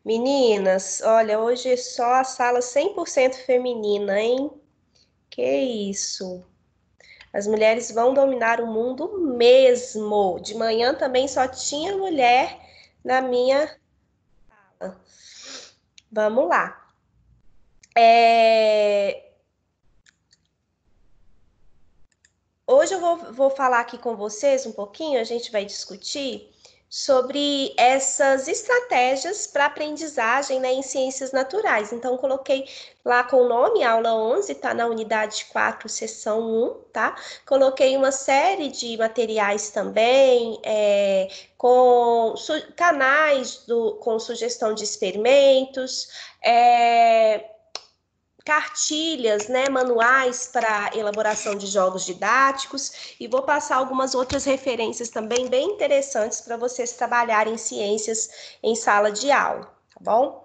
Meninas, olha, hoje é só a sala 100% feminina, hein? Que isso? As mulheres vão dominar o mundo mesmo. De manhã também só tinha mulher na minha sala. Vamos lá. É, Hoje eu vou falar aqui com vocês um pouquinho, a gente vai discutir sobre essas estratégias para aprendizagem, né, em ciências naturais. Então, coloquei lá com o nome, aula 11, tá na unidade 4, seção 1, tá? Coloquei uma série de materiais também, com canais com sugestão de experimentos, cartilhas, né, manuais para elaboração de jogos didáticos e vou passar algumas outras referências também bem interessantes para vocês trabalharem ciências em sala de aula, tá bom?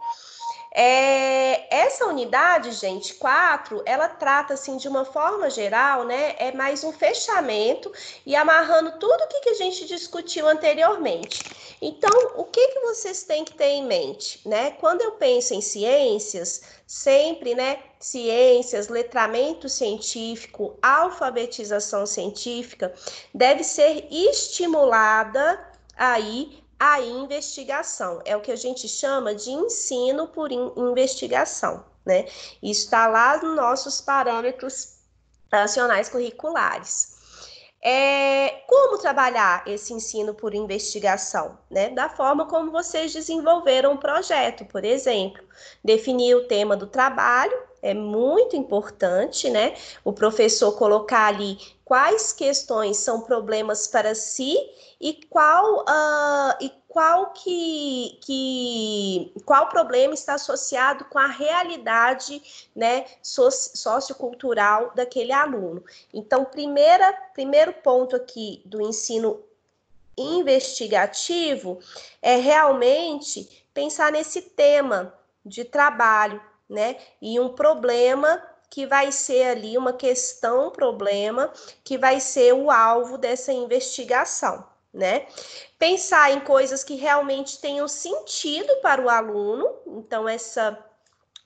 Essa unidade, gente, 4, ela trata, assim, de uma forma geral, né, é mais um fechamento e amarrando tudo o que a gente discutiu anteriormente. Então, o que vocês têm que ter em mente, né? Quando eu penso em ciências, sempre, né, ciências, letramento científico, alfabetização científica, deve ser estimulada aí a investigação. É o que a gente chama de ensino por investigação, né? Isso está lá nos nossos parâmetros nacionais curriculares. Como trabalhar esse ensino por investigação, né? Da forma como vocês desenvolveram o projeto, por exemplo, definir o tema do trabalho, é muito importante, né? O professor colocar ali quais questões são problemas para si e qual problema está associado com a realidade, né, sociocultural daquele aluno. Então, primeiro ponto aqui do ensino investigativo é realmente pensar nesse tema de trabalho, né? E um problema que vai ser ali uma questão, problema, que vai ser o alvo dessa investigação, né? Pensar em coisas que realmente tenham sentido para o aluno, então essa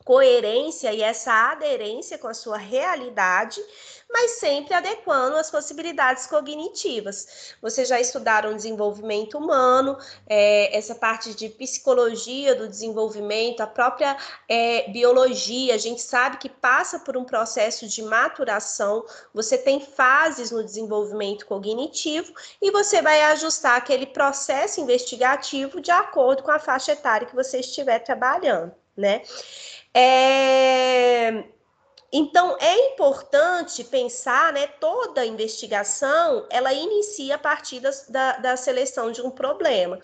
coerência e essa aderência com a sua realidade, mas sempre adequando as possibilidades cognitivas. Vocês já estudaram desenvolvimento humano, essa parte de psicologia do desenvolvimento, a própria biologia, a gente sabe que passa por um processo de maturação, você tem fases no desenvolvimento cognitivo e você vai ajustar aquele processo investigativo de acordo com a faixa etária que você estiver trabalhando, né? É... Então, é importante pensar, né, toda investigação, ela inicia a partir da seleção de um problema.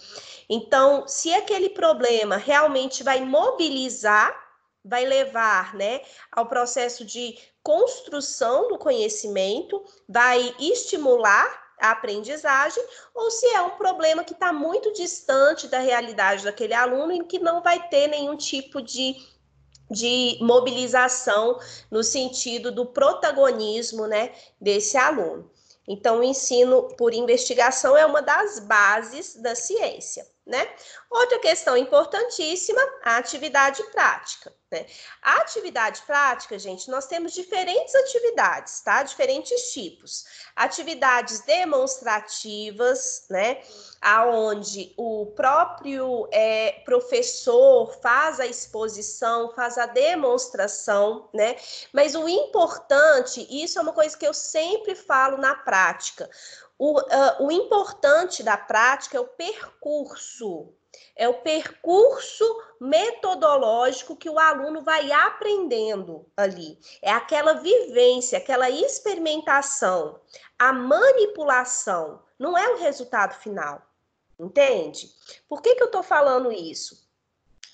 Então, se aquele problema realmente vai mobilizar, vai levar, né, ao processo de construção do conhecimento, vai estimular a aprendizagem, ou se é um problema que está muito distante da realidade daquele aluno e que não vai ter nenhum tipo de mobilização no sentido do protagonismo, né, desse aluno. Então, o ensino por investigação é uma das bases da ciência, né? Outra questão importantíssima, a atividade prática, né? A atividade prática, gente, nós temos diferentes atividades, tá? Diferentes tipos. Atividades demonstrativas, né? Aonde o próprio professor faz a exposição, faz a demonstração, né? Mas o importante, isso é uma coisa que eu sempre falo na prática, o importante da prática é o percurso metodológico que o aluno vai aprendendo ali. É aquela vivência, aquela experimentação, a manipulação, não é o resultado final. Entende? Por que eu estou falando isso?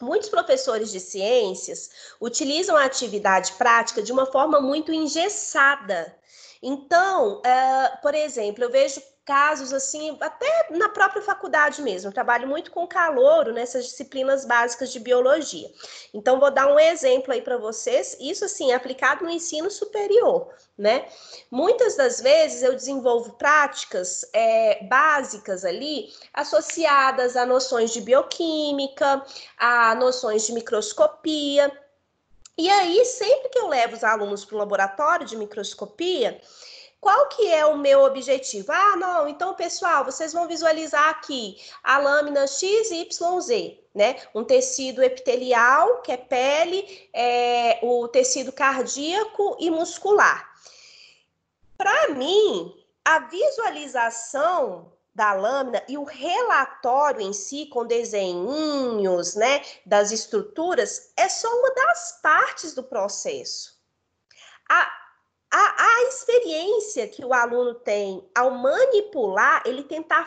Muitos professores de ciências utilizam a atividade prática de uma forma muito engessada. Então, por exemplo, eu vejo casos assim, até na própria faculdade mesmo. Eu trabalho muito com calouro nessas disciplinas básicas de biologia. Então, vou dar um exemplo aí para vocês, isso assim, aplicado no ensino superior, né? Muitas das vezes eu desenvolvo práticas básicas ali, associadas a noções de bioquímica, a noções de microscopia. E aí, sempre que eu levo os alunos para o laboratório de microscopia, qual que é o meu objetivo? Ah, não, então, pessoal, vocês vão visualizar aqui a lâmina XYZ, né? Um tecido epitelial, que é pele, o tecido cardíaco e muscular. Para mim, a visualização da lâmina e o relatório em si, com desenhinhos, né, das estruturas, é só uma das partes do processo. A experiência que o aluno tem ao manipular, ele tentar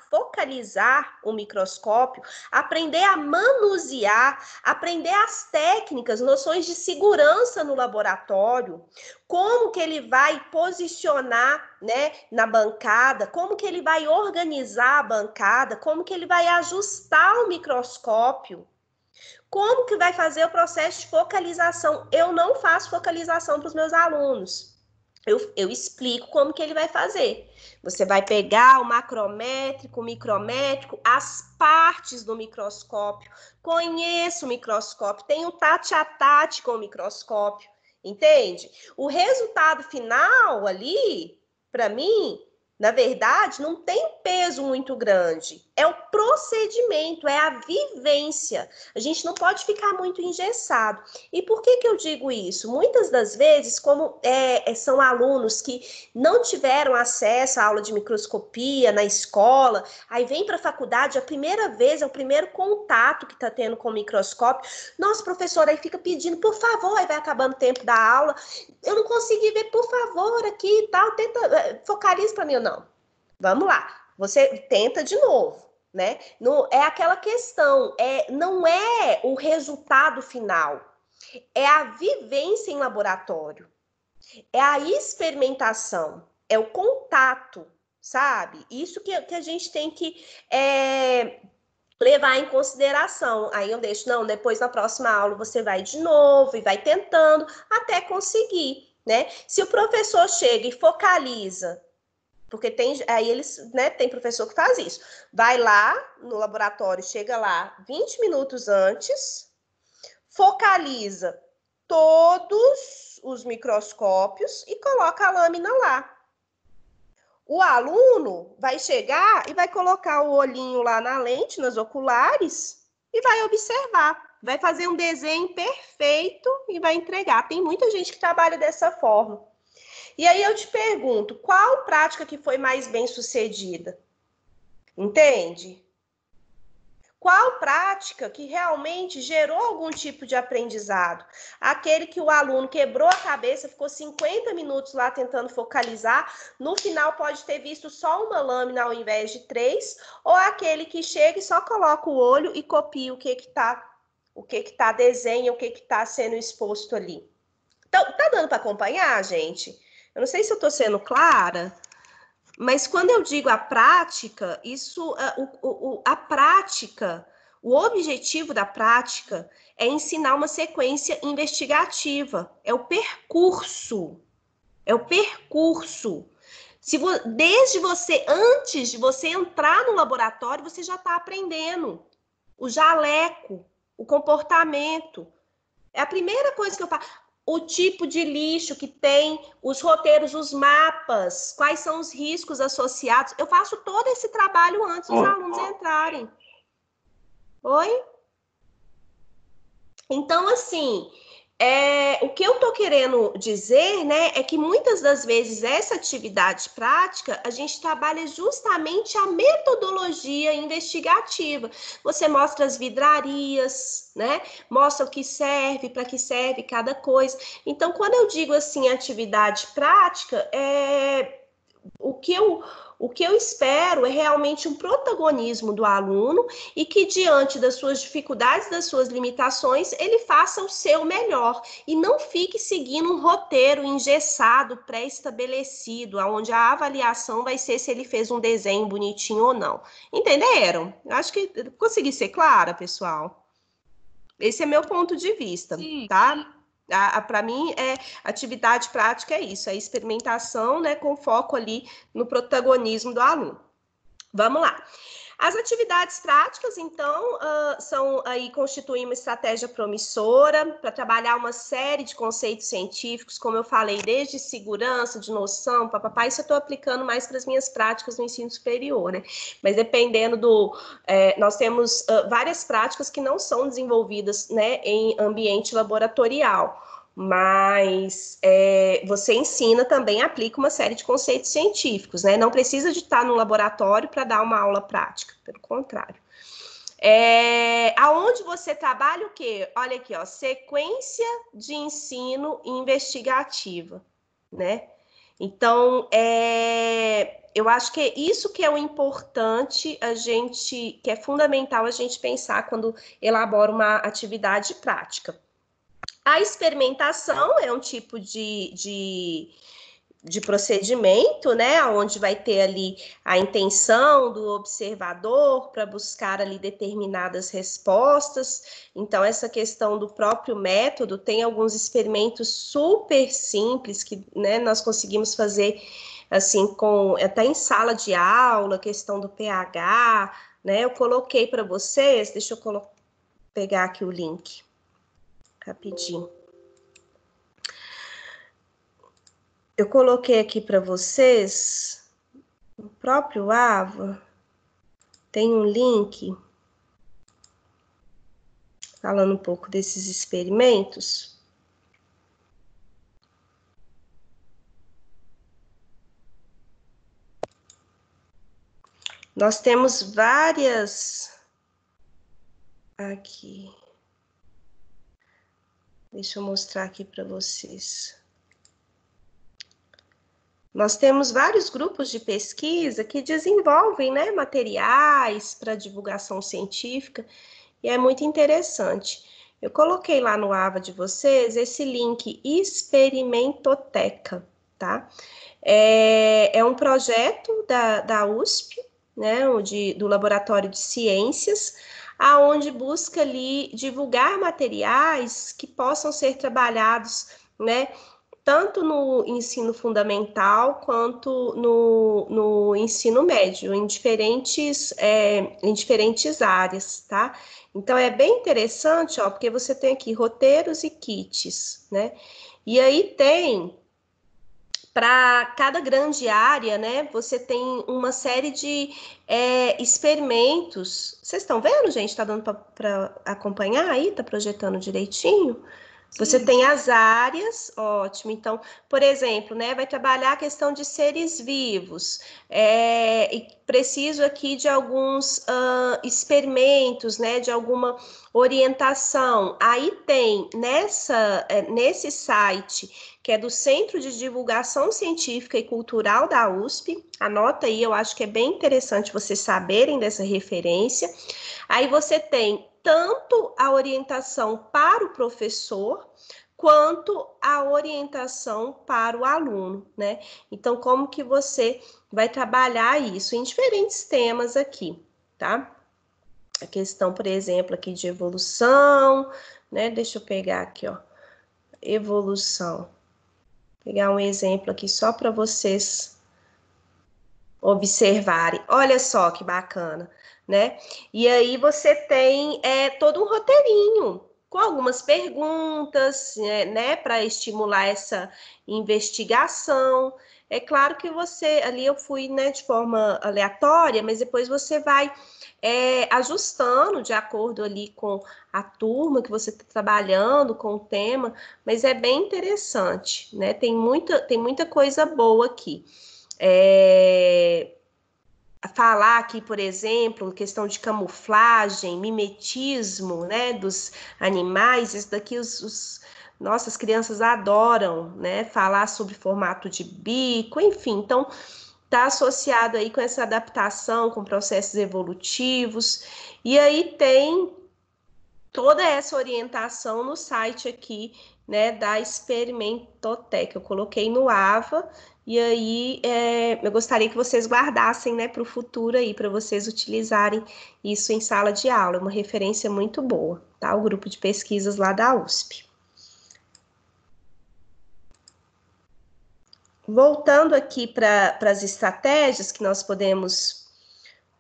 focalizar o microscópio, aprender a manusear, aprender as técnicas, noções de segurança no laboratório, como que ele vai posicionar, né, na bancada, como que ele vai organizar a bancada, como que ele vai ajustar o microscópio. Como que vai fazer o processo de focalização? Eu não faço focalização para os meus alunos. Eu explico como que ele vai fazer. Você vai pegar o macrométrico, o micrométrico, as partes do microscópio. Conheça o microscópio, tem o tate a tate com o microscópio, entende? O resultado final ali, para mim, na verdade, não tem peso muito grande. É o procedimento, é a vivência. A gente não pode ficar muito engessado. E por que eu digo isso? Muitas das vezes, como são alunos que não tiveram acesso à aula de microscopia na escola, aí vem para a faculdade, a primeira vez, é o primeiro contato que está tendo com o microscópio. Nossa, professora, aí fica pedindo, por favor, aí vai acabando o tempo da aula. Eu não consegui ver, por favor, aqui e tal, tenta, focaliza para mim. Não, vamos lá, você tenta de novo, né? Não, é aquela questão, não é o resultado final, é a vivência em laboratório, é a experimentação, é o contato, sabe? Isso que a gente tem que levar em consideração. Aí eu deixo, não, depois na próxima aula você vai de novo e vai tentando até conseguir, né? Se o professor chega e focaliza, porque aí eles, né, tem professor que faz isso, vai lá no laboratório, chega lá 20 minutos antes, focaliza todos os microscópios e coloca a lâmina lá. O aluno vai chegar e vai colocar o olhinho lá na lente, nas oculares, e vai observar. Vai fazer um desenho perfeito e vai entregar. Tem muita gente que trabalha dessa forma. E aí eu te pergunto, qual prática que foi mais bem sucedida? Entende? Qual prática que realmente gerou algum tipo de aprendizado? Aquele que o aluno quebrou a cabeça, ficou 50 minutos lá tentando focalizar, no final pode ter visto só uma lâmina ao invés de 3, ou aquele que chega e só coloca o olho e copia o que tá desenha, o que está sendo exposto ali. Então, tá dando para acompanhar, gente? Eu não sei se eu estou sendo clara, mas quando eu digo a prática, a prática, o objetivo da prática é ensinar uma sequência investigativa, é o percurso, é o percurso. Antes de você entrar no laboratório, você já está aprendendo o jaleco, o comportamento. É a primeira coisa que eu faço. O tipo de lixo que tem, os roteiros, os mapas, quais são os riscos associados. Eu faço todo esse trabalho antes dos alunos entrarem. Oi? Então, assim, o que eu estou querendo dizer, né, é que muitas das vezes essa atividade prática, a gente trabalha justamente a metodologia investigativa. Você mostra as vidrarias, né, mostra o que serve, para que serve cada coisa. Então, quando eu digo assim, atividade prática, o que O que eu espero é realmente um protagonismo do aluno e que, diante das suas dificuldades, das suas limitações, ele faça o seu melhor e não fique seguindo um roteiro engessado, pré-estabelecido, onde a avaliação vai ser se ele fez um desenho bonitinho ou não. Entenderam? Acho que consegui ser clara, pessoal. Esse é meu ponto de vista, Sim. tá? Para mim, atividade prática é isso, é experimentação, né, com foco ali no protagonismo do aluno. Vamos lá. As atividades práticas, então, constituem uma estratégia promissora para trabalhar uma série de conceitos científicos, como eu falei, desde segurança, de noção, papapá, isso eu estou aplicando mais para as minhas práticas no ensino superior, né? Mas dependendo nós temos várias práticas que não são desenvolvidas, né, em ambiente laboratorial. Mas você ensina também, aplica uma série de conceitos científicos, né? Não precisa de estar no laboratório para dar uma aula prática, pelo contrário. Aonde você trabalha o quê? Olha aqui, ó, sequência de ensino investigativa, né? Então, eu acho que é isso que é o importante, que é fundamental a gente pensar quando elabora uma atividade prática. A experimentação é um tipo de procedimento, né, onde vai ter ali a intenção do observador para buscar ali determinadas respostas. Então, essa questão do próprio método, tem alguns experimentos super simples que, né, nós conseguimos fazer assim, até em sala de aula, questão do pH, né, eu coloquei para vocês, deixa eu pegar aqui o link rapidinho. Eu coloquei aqui para vocês, no próprio AVA, tem um link falando um pouco desses experimentos. Nós temos várias... Aqui. Deixa eu mostrar aqui para vocês. Nós temos vários grupos de pesquisa que desenvolvem, né, materiais para divulgação científica, e é muito interessante. Eu coloquei lá no AVA de vocês esse link Experimentoteca, tá? É um projeto da USP, né, do Laboratório de Ciências, aonde busca ali divulgar materiais que possam ser trabalhados, né, tanto no ensino fundamental quanto no ensino médio, em diferentes áreas, tá? Então, é bem interessante, ó, porque você tem aqui roteiros e kits, né? E aí tem, para cada grande área, né, você tem uma série de experimentos. Vocês estão vendo, gente? Tá dando para acompanhar aí? Tá projetando direitinho? Você tem as áreas, ótimo. Então, por exemplo, né, vai trabalhar a questão de seres vivos. E preciso aqui de alguns experimentos, né, de alguma orientação. Aí tem nesse site, que é do Centro de Divulgação Científica e Cultural da USP. Anota aí, eu acho que é bem interessante vocês saberem dessa referência. Aí você tem tanto a orientação para o professor, quanto a orientação para o aluno, né? Então, como que você vai trabalhar isso em diferentes temas aqui, tá? A questão, por exemplo, aqui de evolução, né? Deixa eu pegar aqui, ó, evolução. Vou pegar um exemplo aqui só para vocês observarem. Olha só que bacana, né? E aí você tem todo um roteirinho com algumas perguntas, né, para estimular essa investigação. É claro que você, ali eu fui, né, de forma aleatória, mas depois você vai ajustando de acordo ali com a turma que você está trabalhando, com o tema, mas é bem interessante, né? Tem muita coisa boa aqui. Falar aqui, por exemplo, questão de camuflagem, mimetismo, né, dos animais, isso daqui nossas crianças adoram, né, falar sobre formato de bico, enfim, então está associado aí com essa adaptação, com processos evolutivos, e aí tem toda essa orientação no site aqui, né, da Experimentotec. Eu coloquei no AVA, e aí eu gostaria que vocês guardassem, né, para o futuro aí, para vocês utilizarem isso em sala de aula. É uma referência muito boa, tá? O grupo de pesquisas lá da USP. Voltando aqui para as estratégias que nós podemos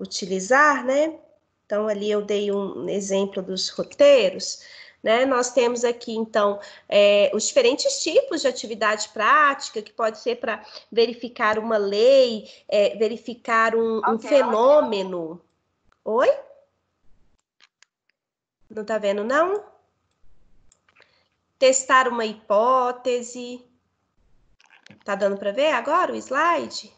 utilizar, né? Então, ali eu dei um exemplo dos roteiros, né? Nós temos aqui, então, os diferentes tipos de atividade prática, que pode ser para verificar uma lei, verificar um fenômeno. Oi? Não tá vendo, não? Testar uma hipótese. Tá dando para ver agora o slide?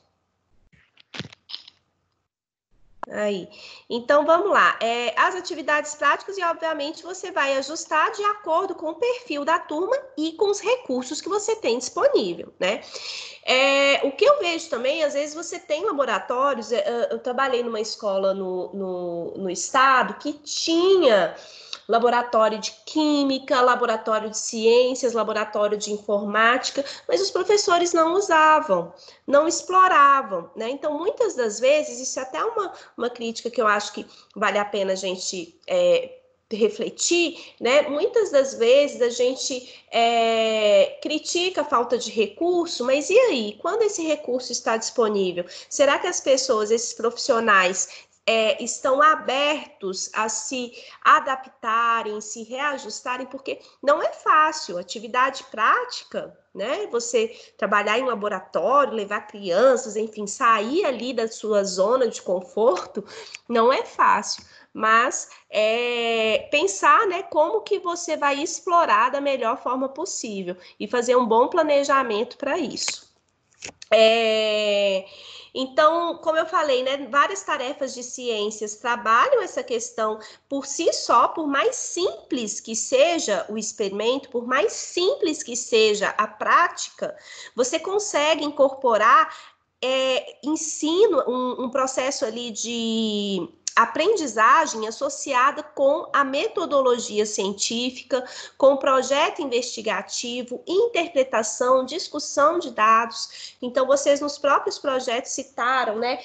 Aí, então vamos lá. As atividades práticas, e obviamente você vai ajustar de acordo com o perfil da turma e com os recursos que você tem disponível, né? O que eu vejo também, às vezes você tem laboratórios, eu trabalhei numa escola no estado que tinha laboratório de química, laboratório de ciências, laboratório de informática, mas os professores não usavam, não exploravam, né? Então, muitas das vezes, isso é até uma crítica que eu acho que vale a pena a gente refletir, né? Muitas das vezes a gente critica a falta de recurso, mas e aí? Quando esse recurso está disponível, será que as pessoas, esses profissionais, estão abertos a se adaptarem, se reajustarem, porque não é fácil. Atividade prática, né? Você trabalhar em laboratório, levar crianças, enfim, sair ali da sua zona de conforto, não é fácil. Mas pensar, né, como que você vai explorar da melhor forma possível e fazer um bom planejamento para isso. Então, como eu falei, né, várias tarefas de ciências trabalham essa questão por si só, por mais simples que seja o experimento, por mais simples que seja a prática, você consegue incorporar ensino, um processo ali de aprendizagem associada com a metodologia científica, com o projeto investigativo, interpretação, discussão de dados. Então, vocês nos próprios projetos citaram, né?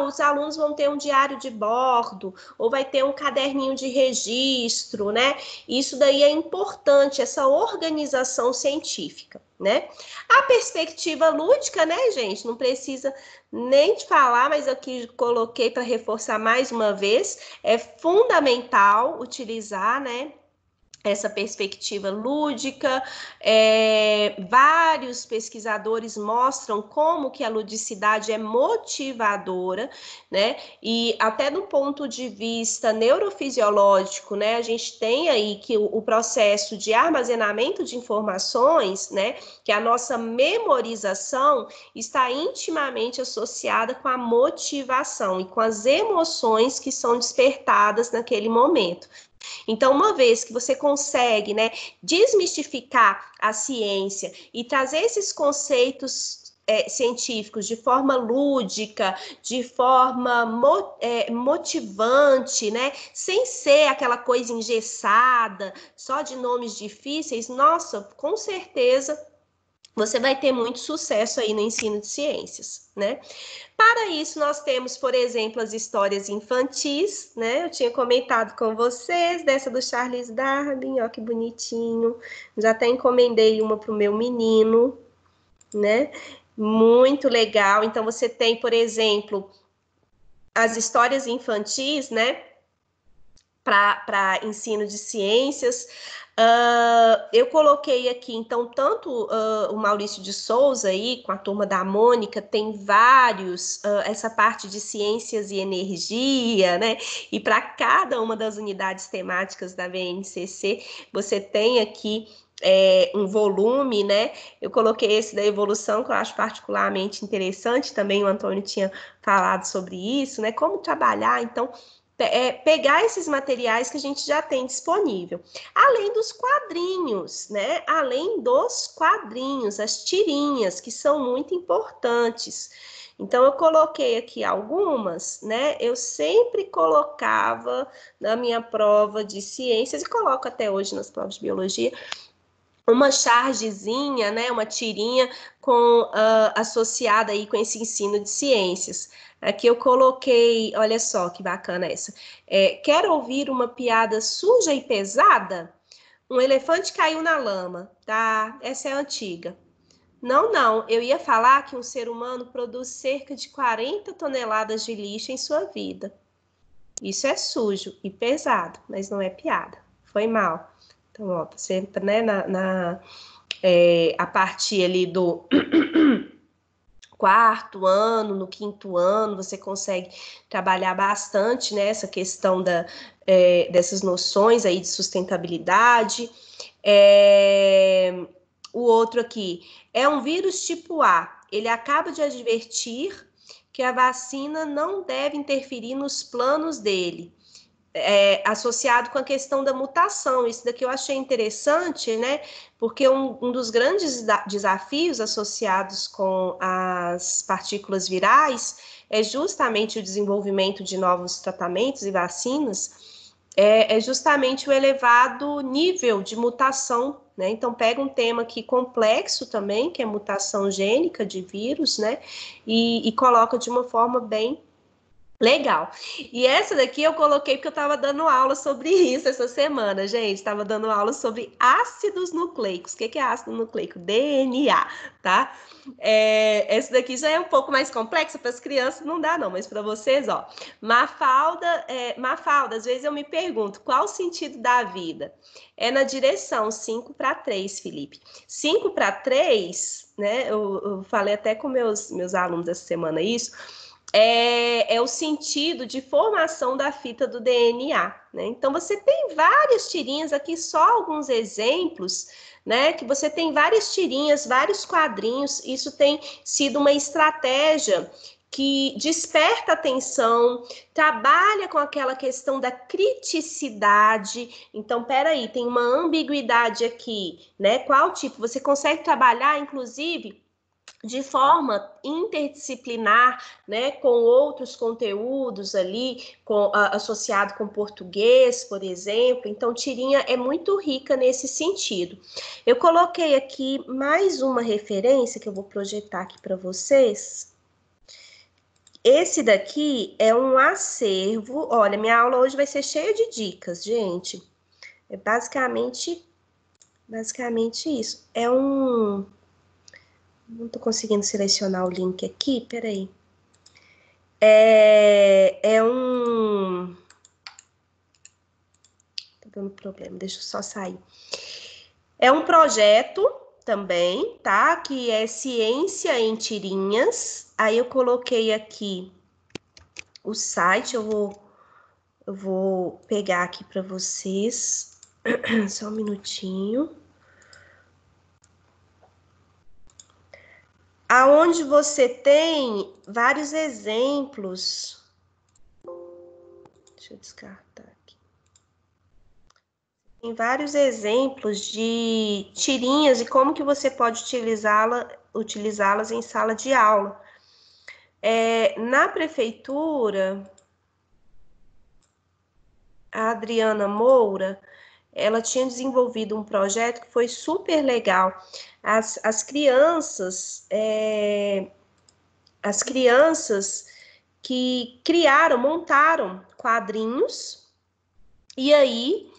Os alunos vão ter um diário de bordo, ou vai ter um caderninho de registro, né? Isso daí é importante, essa organização científica, né? A perspectiva lúdica, né, gente? Não precisa nem te falar, mas eu aqui coloquei para reforçar mais uma vez, é fundamental utilizar, né, essa perspectiva lúdica. Vários pesquisadores mostram como que a ludicidade é motivadora, né? E até do ponto de vista neurofisiológico, né? A gente tem aí que o processo de armazenamento de informações, né? Que a nossa memorização está intimamente associada com a motivação e com as emoções que são despertadas naquele momento. Então, uma vez que você consegue, né, desmistificar a ciência e trazer esses conceitos científicos de forma lúdica, de forma motivante, né, sem ser aquela coisa engessada, só de nomes difíceis, nossa, com certeza você vai ter muito sucesso aí no ensino de ciências, né? Para isso, nós temos, por exemplo, as histórias infantis, né? Eu tinha comentado com vocês dessa do Charles Darwin, ó que bonitinho. Já até encomendei uma para o meu menino, né? Muito legal. Então, você tem, por exemplo, as histórias infantis, né? Para ensino de ciências. Eu coloquei aqui, então, tanto o Maurício de Souza aí, com a turma da Mônica, tem vários, essa parte de ciências e energia, né? E para cada uma das unidades temáticas da BNCC, você tem aqui um volume, né? Eu coloquei esse da evolução, que eu acho particularmente interessante, também o Antônio tinha falado sobre isso, né? Como trabalhar, então, pegar esses materiais que a gente já tem disponível. Além dos quadrinhos, né? Além dos quadrinhos, as tirinhas, que são muito importantes. Então, eu coloquei aqui algumas, né? Eu sempre colocava na minha prova de ciências, e coloco até hoje nas provas de biologia, uma chargezinha, né, uma tirinha associada aí com esse ensino de ciências. Aqui eu coloquei, olha só que bacana essa. Quer ouvir uma piada suja e pesada? Um elefante caiu na lama, tá? Essa é antiga. Não, não, eu ia falar que um ser humano produz cerca de 40 toneladas de lixo em sua vida. Isso é sujo e pesado, mas não é piada. Foi mal. Então, ó, você, né, a partir ali do quarto ano, no quinto ano, você consegue trabalhar bastante nessa questão dessas noções aí de sustentabilidade. O outro aqui é um vírus tipo A. Ele acaba de advertir que a vacina não deve interferir nos planos dele. Associado com a questão da mutação. Isso daqui eu achei interessante, né? Porque um dos grandes desafios associados com as partículas virais é justamente o desenvolvimento de novos tratamentos e vacinas, justamente o elevado nível de mutação, né? Então, pega um tema aqui complexo também, que é mutação gênica de vírus, né? E coloca de uma forma bem legal. E essa daqui eu coloquei porque eu estava dando aula sobre isso essa semana, gente. Estava dando aula sobre ácidos nucleicos. O que é ácido nucleico? DNA, tá? Essa daqui já é um pouco mais complexa para as crianças, não dá não, mas para vocês, ó. Mafalda, às vezes eu me pergunto, qual o sentido da vida? É na direção 5 para 3, Felipe. 5 para 3, né? Eu falei até com meus alunos essa semana isso. O sentido de formação da fita do DNA, né? Então, você tem várias tirinhas aqui, só alguns exemplos, né? Que você tem várias tirinhas, vários quadrinhos. Isso tem sido uma estratégia que desperta atenção, trabalha com aquela questão da criticidade. Então, peraí, tem uma ambiguidade aqui, né? Qual tipo? Você consegue trabalhar, inclusive, de forma interdisciplinar, né, com outros conteúdos ali, associado com português, por exemplo. Então, tirinha é muito rica nesse sentido. Eu coloquei aqui mais uma referência que eu vou projetar aqui para vocês. Esse daqui é um acervo. Olha, minha aula hoje vai ser cheia de dicas, gente. É basicamente isso. Não tô conseguindo selecionar o link aqui, peraí. Tá dando problema, deixa eu só sair. É um projeto também, tá? Que é Ciência em Tirinhas. Aí eu coloquei aqui o site, eu vou pegar aqui para vocês. Só um minutinho. Aonde você tem vários exemplos. Deixa eu descartar aqui. Tem vários exemplos de tirinhas e como que você pode utilizá-las em sala de aula. Na prefeitura, a Adriana Moura, ela tinha desenvolvido um projeto que foi super legal. As crianças que montaram quadrinhos, e aí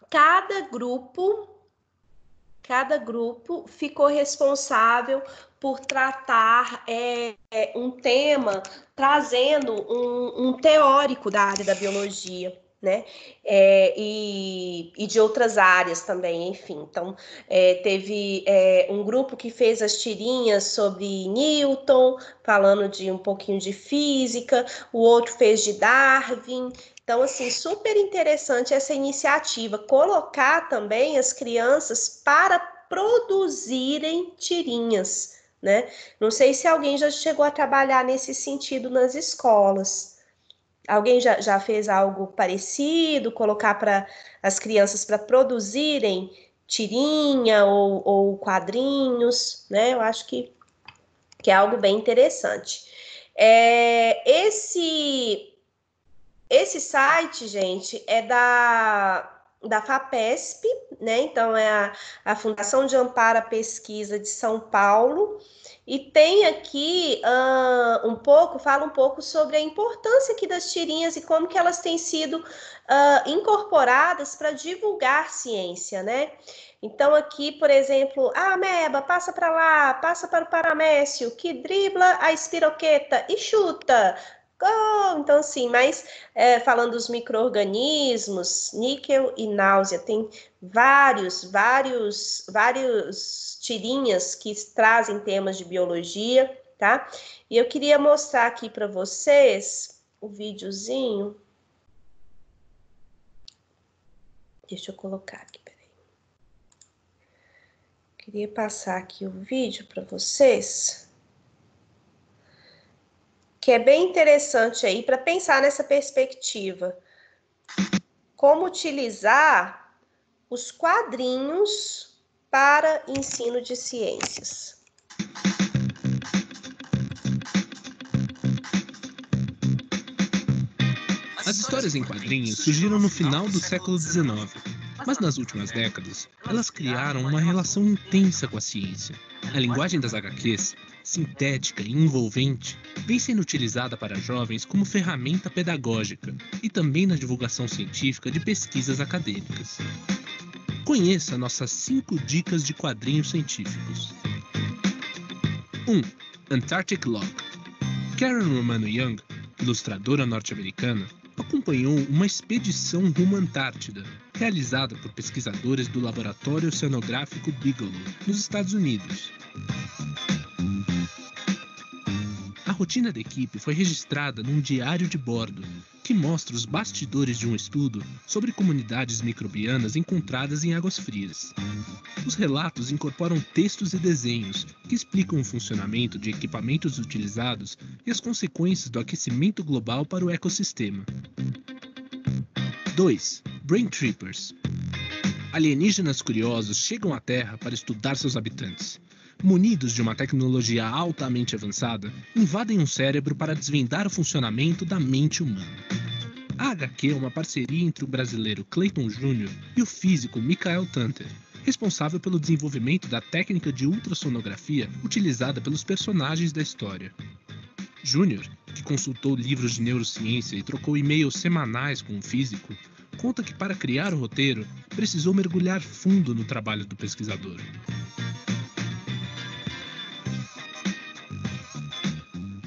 cada grupo ficou responsável por tratar um tema, trazendo um teórico da área da biologia, né? E de outras áreas também, enfim. Então, teve um grupo que fez as tirinhas sobre Newton, falando de um pouquinho de física, o outro fez de Darwin. Então, assim, super interessante essa iniciativa, colocar também as crianças para produzirem tirinhas, né? Não sei se alguém já chegou a trabalhar nesse sentido nas escolas. Alguém já fez algo parecido, colocar para as crianças para produzirem tirinha ou quadrinhos, né? Eu acho que que é algo bem interessante. Esse site, gente, é da FAPESP, né? Então, é a Fundação de Amparo à Pesquisa de São Paulo, e tem aqui fala um pouco sobre a importância aqui das tirinhas e como que elas têm sido incorporadas para divulgar ciência, né? Então, aqui, por exemplo, a ameba passa para lá, passa para o paramécio, que dribla a espiroqueta e chuta. Gol! Então, assim, mas falando dos micro-organismos, níquel e náusea, tem vários tirinhas que trazem temas de biologia, tá? E eu queria mostrar aqui para vocês o videozinho. Deixa eu colocar aqui, peraí. Queria passar aqui o vídeo para vocês, que é bem interessante aí para pensar nessa perspectiva. Como utilizar os quadrinhos para ensino de ciências. As histórias em quadrinhos surgiram no final do século XIX, mas nas últimas décadas, elas criaram uma relação intensa com a ciência. A linguagem das HQs, sintética e envolvente, vem sendo utilizada para jovens como ferramenta pedagógica e também na divulgação científica de pesquisas acadêmicas. Conheça nossas 5 dicas de quadrinhos científicos. 1. Antarctic Log. Karen Romano Young, ilustradora norte-americana, acompanhou uma expedição rumo à Antártida, realizada por pesquisadores do Laboratório Oceanográfico Bigelow, nos Estados Unidos. A rotina da equipe foi registrada num diário de bordo, que mostra os bastidores de um estudo sobre comunidades microbianas encontradas em águas frias. Os relatos incorporam textos e desenhos que explicam o funcionamento de equipamentos utilizados e as consequências do aquecimento global para o ecossistema. 2. Brain Trippers. Alienígenas curiosos chegam à Terra para estudar seus habitantes. Munidos de uma tecnologia altamente avançada, invadem um cérebro para desvendar o funcionamento da mente humana. A HQ é uma parceria entre o brasileiro Clayton Jr. e o físico Michael Tanter, responsável pelo desenvolvimento da técnica de ultrassonografia utilizada pelos personagens da história. Jr., que consultou livros de neurociência e trocou e-mails semanais com o físico, conta que para criar o roteiro precisou mergulhar fundo no trabalho do pesquisador.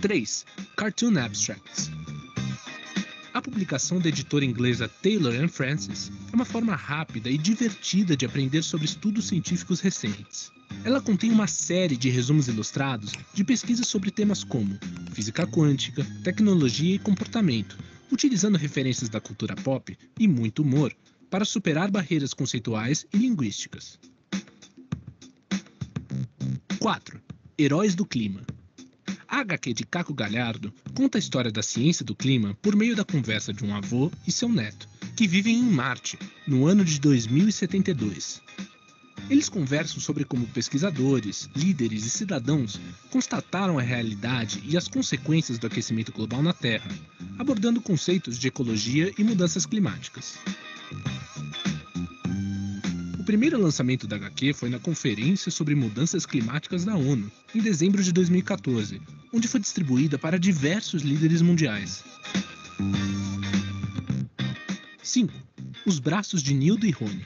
3. Cartoon Abstracts. A publicação da editora inglesa Taylor & Francis é uma forma rápida e divertida de aprender sobre estudos científicos recentes. Ela contém uma série de resumos ilustrados de pesquisas sobre temas como física quântica, tecnologia e comportamento, utilizando referências da cultura pop e muito humor para superar barreiras conceituais e linguísticas. 4. Heróis do Clima. A HQ de Caco Galhardo conta a história da ciência do clima por meio da conversa de um avô e seu neto, que vivem em Marte, no ano de 2072. Eles conversam sobre como pesquisadores, líderes e cidadãos constataram a realidade e as consequências do aquecimento global na Terra, abordando conceitos de ecologia e mudanças climáticas. O primeiro lançamento da HQ foi na Conferência sobre Mudanças Climáticas da ONU, em dezembro de 2014, onde foi distribuída para diversos líderes mundiais. 5. Os braços de Nildo e Rony.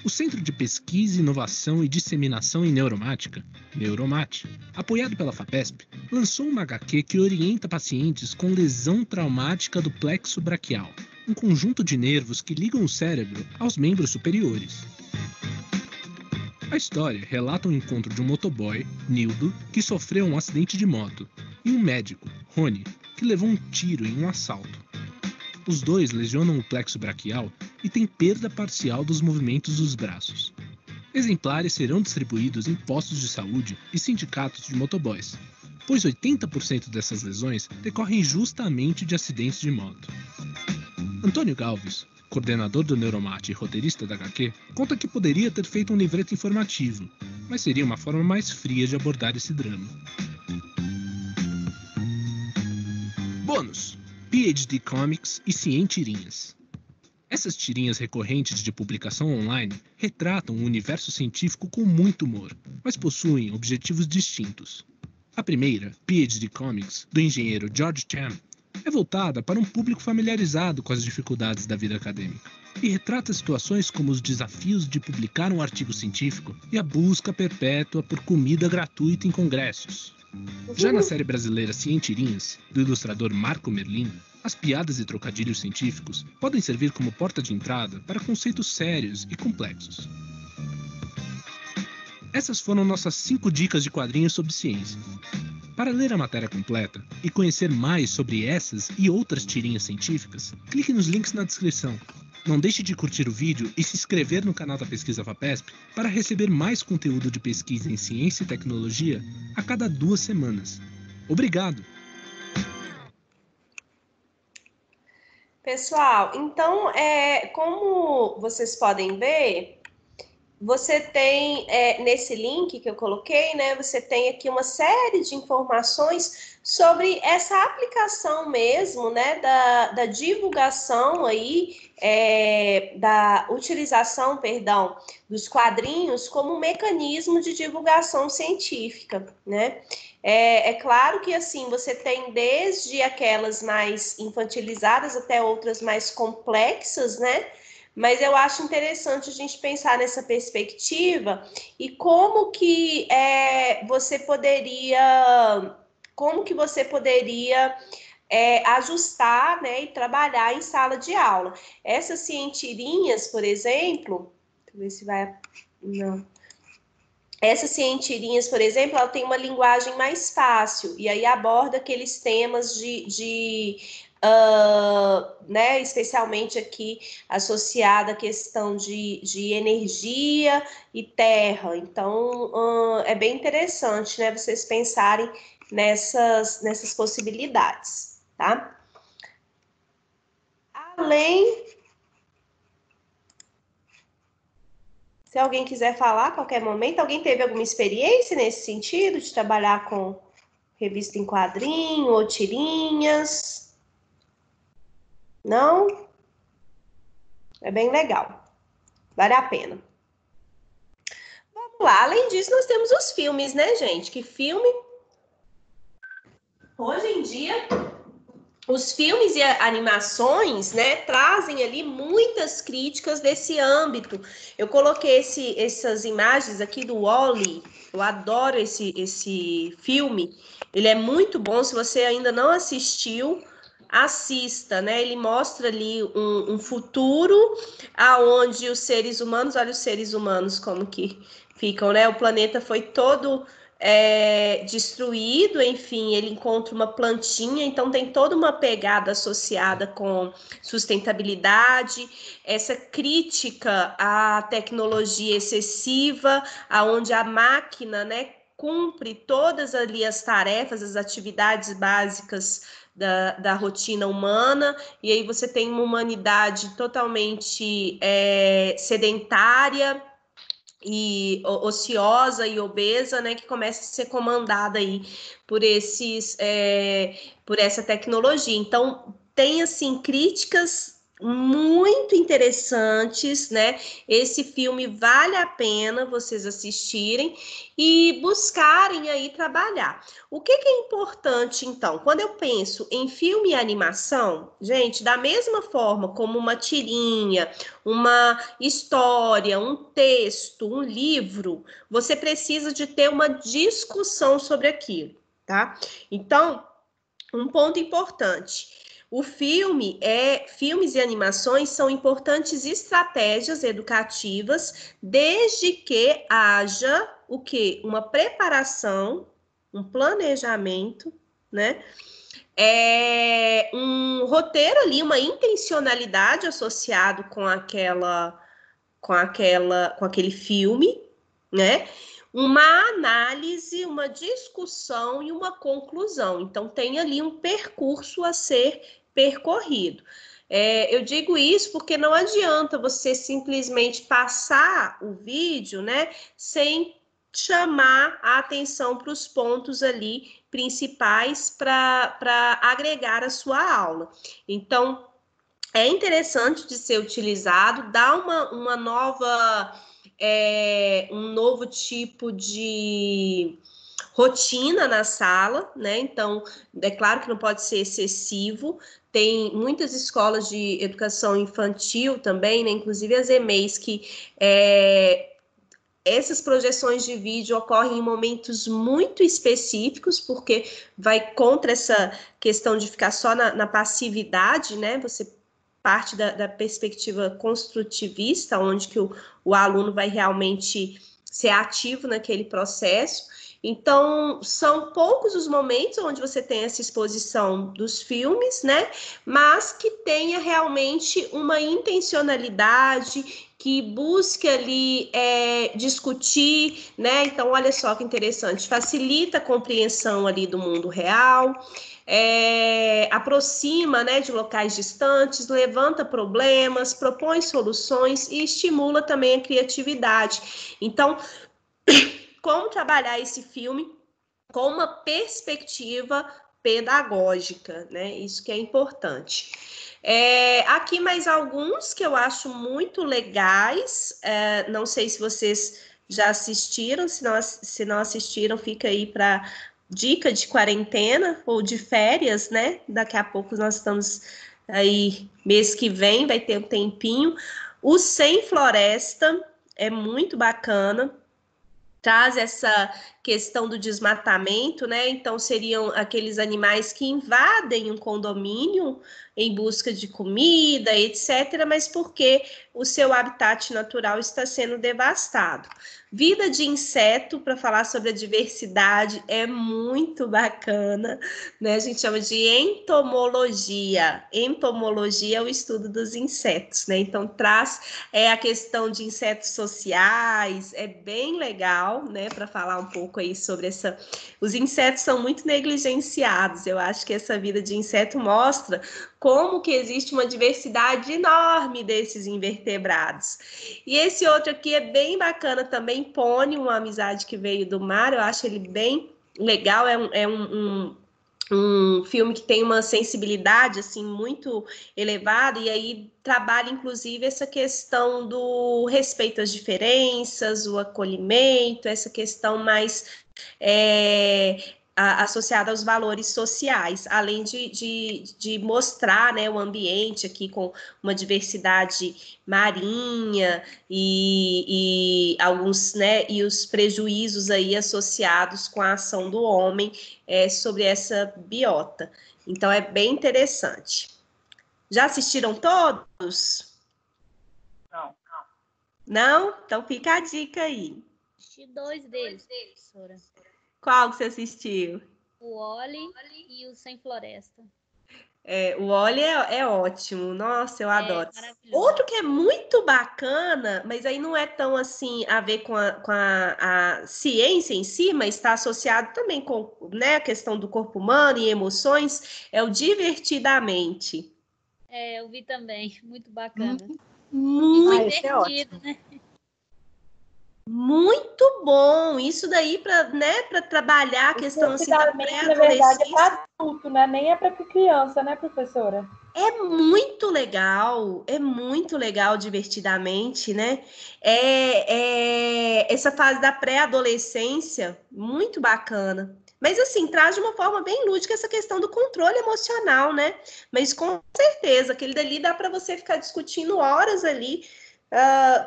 O Centro de Pesquisa, Inovação e Disseminação em Neuromática, Neuromate, apoiado pela FAPESP, lançou uma HQ que orienta pacientes com lesão traumática do plexo braquial, um conjunto de nervos que ligam o cérebro aos membros superiores. A história relata o encontro de um motoboy, Nildo, que sofreu um acidente de moto, e um médico, Rony, que levou um tiro em um assalto. Os dois lesionam o plexo braquial e têm perda parcial dos movimentos dos braços. Exemplares serão distribuídos em postos de saúde e sindicatos de motoboys, pois 80% dessas lesões decorrem justamente de acidentes de moto. Antônio Galves, coordenador do Neuromate e roteirista da HQ, conta que poderia ter feito um livreto informativo, mas seria uma forma mais fria de abordar esse drama. Bônus: PhD Comics e Cientirinhas. Essas tirinhas recorrentes de publicação online retratam um universo científico com muito humor, mas possuem objetivos distintos. A primeira, PhD Comics, do engenheiro George Cham, é voltada para um público familiarizado com as dificuldades da vida acadêmica e retrata situações como os desafios de publicar um artigo científico e a busca perpétua por comida gratuita em congressos. Já na série brasileira Cientirinhas, do ilustrador Marco Merlin, as piadas e trocadilhos científicos podem servir como porta de entrada para conceitos sérios e complexos. Essas foram nossas 5 dicas de quadrinhos sobre ciência. Para ler a matéria completa e conhecer mais sobre essas e outras tirinhas científicas, clique nos links na descrição. Não deixe de curtir o vídeo e se inscrever no canal da Pesquisa FAPESP para receber mais conteúdo de pesquisa em ciência e tecnologia a cada 2 semanas. Obrigado! Pessoal, então, como vocês podem ver, você tem, nesse link que eu coloquei, né, você tem aqui uma série de informações sobre essa aplicação mesmo, né, da divulgação aí, da utilização, perdão, dos quadrinhos como um mecanismo de divulgação científica, né? É claro que, assim, você tem desde aquelas mais infantilizadas até outras mais complexas, né? Mas eu acho interessante a gente pensar nessa perspectiva e como que você poderia ajustar, né, e trabalhar em sala de aula. Essas cientirinhas, por exemplo, deixa eu ver se vai... Não. Essas cientirinhas, por exemplo, ela tem uma linguagem mais fácil, e aí aborda aqueles temas né, especialmente aqui associada à questão de energia e terra. Então, é bem interessante, né, vocês pensarem nessas possibilidades, tá? Além... Se alguém quiser falar a qualquer momento, alguém teve alguma experiência nesse sentido, de trabalhar com revista em quadrinho ou tirinhas? Não? É bem legal. Vale a pena. Vamos lá. Além disso, nós temos os filmes, né, gente? Que filme... Hoje em dia, os filmes e animações, né, trazem ali muitas críticas desse âmbito. Eu coloquei essas imagens aqui do Wall-E. Eu adoro esse filme. Ele é muito bom. Se você ainda não assistiu, assista, né? Ele mostra ali um futuro aonde os seres humanos, olha os seres humanos como que ficam, né? O planeta foi todo destruído, enfim, ele encontra uma plantinha, então tem toda uma pegada associada com sustentabilidade, essa crítica à tecnologia excessiva, aonde a máquina, né, cumpre todas ali as tarefas, as atividades básicas da rotina humana, e aí você tem uma humanidade totalmente sedentária e ociosa e obesa, né, que começa a ser comandada aí por por essa tecnologia. Então, tem, assim, críticas muito interessantes, né? Esse filme vale a pena vocês assistirem e buscarem aí trabalhar. O que é importante, então? Quando eu penso em filme e animação, gente, da mesma forma como uma tirinha, uma história, um texto, um livro, você precisa de ter uma discussão sobre aquilo, tá? Então, um ponto importante. Filmes e animações são importantes estratégias educativas, desde que haja o quê? Uma preparação, um planejamento, né? Um roteiro ali, uma intencionalidade associado com aquele filme, né? Uma análise, uma discussão e uma conclusão. Então, tem ali um percurso a ser percorrido. Eu digo isso porque não adianta você simplesmente passar o vídeo, né, sem chamar a atenção para os pontos ali principais para agregar a sua aula. Então, é interessante de ser utilizado, dá uma nova, um novo tipo de rotina na sala, né? Então, é claro que não pode ser excessivo. Tem muitas escolas de educação infantil também, né? Inclusive as EMEIs, que essas projeções de vídeo ocorrem em momentos muito específicos, porque vai contra essa questão de ficar só na passividade, né? Você parte da perspectiva construtivista, onde que o aluno vai realmente ser ativo naquele processo. Então, são poucos os momentos onde você tem essa exposição dos filmes, né? Mas que tenha realmente uma intencionalidade, que busque ali discutir, né? Então, olha só que interessante, facilita a compreensão ali do mundo real, aproxima, né, de locais distantes, levanta problemas, propõe soluções e estimula também a criatividade. Então, como trabalhar esse filme com uma perspectiva pedagógica, né? Isso que é importante. Aqui mais alguns que eu acho muito legais, não sei se vocês já assistiram, se não assistiram, fica aí para dica de quarentena ou de férias, né? Daqui a pouco nós estamos aí, mês que vem, vai ter um tempinho. O Sem Floresta é muito bacana, traz essa questão do desmatamento, né? Então, seriam aqueles animais que invadem um condomínio em busca de comida, etc., mas porque o seu habitat natural está sendo devastado. Vida de inseto, para falar sobre a diversidade, é muito bacana, né? A gente chama de entomologia. Entomologia é o estudo dos insetos, né? Então, traz a questão de insetos sociais, é bem legal, né? Para falar um pouco aí sobre essa. Os insetos são muito negligenciados. Eu acho que essa vida de inseto mostra como que existe uma diversidade enorme desses invertebrados. E esse outro aqui é bem bacana também, Pônio, uma amizade que veio do mar, eu acho ele bem legal, um filme que tem uma sensibilidade assim muito elevada, e aí trabalha inclusive essa questão do respeito às diferenças, o acolhimento, essa questão mais associada aos valores sociais, além de mostrar, né, o ambiente aqui com uma diversidade marinha e alguns, né, e os prejuízos aí associados com a ação do homem sobre essa biota. Então é bem interessante. Já assistiram todos? Não. Não? Então fica a dica aí. Assisti 2 deles, professora. Qual que você assistiu? O Oli e o Sem Floresta. O Oli é ótimo, nossa, eu adoro. Maravilhoso. Outro que é muito bacana, mas aí não é tão assim a ver com a ciência em si, mas está associado também com, né, a questão do corpo humano e emoções, é o Divertidamente. Eu vi também, muito bacana. Muito, esse é ótimo. Né? Muito bom. Isso daí para, né, para trabalhar a questão assim da Divertidamente, na verdade, é pré-adolescência. para adulto, né? Nem é para criança, né, professora? É muito legal, Divertidamente, né? Essa fase da pré-adolescência, muito bacana. Mas, assim, traz de uma forma bem lúdica essa questão do controle emocional, né? Mas, com certeza, aquele dali dá para você ficar discutindo horas ali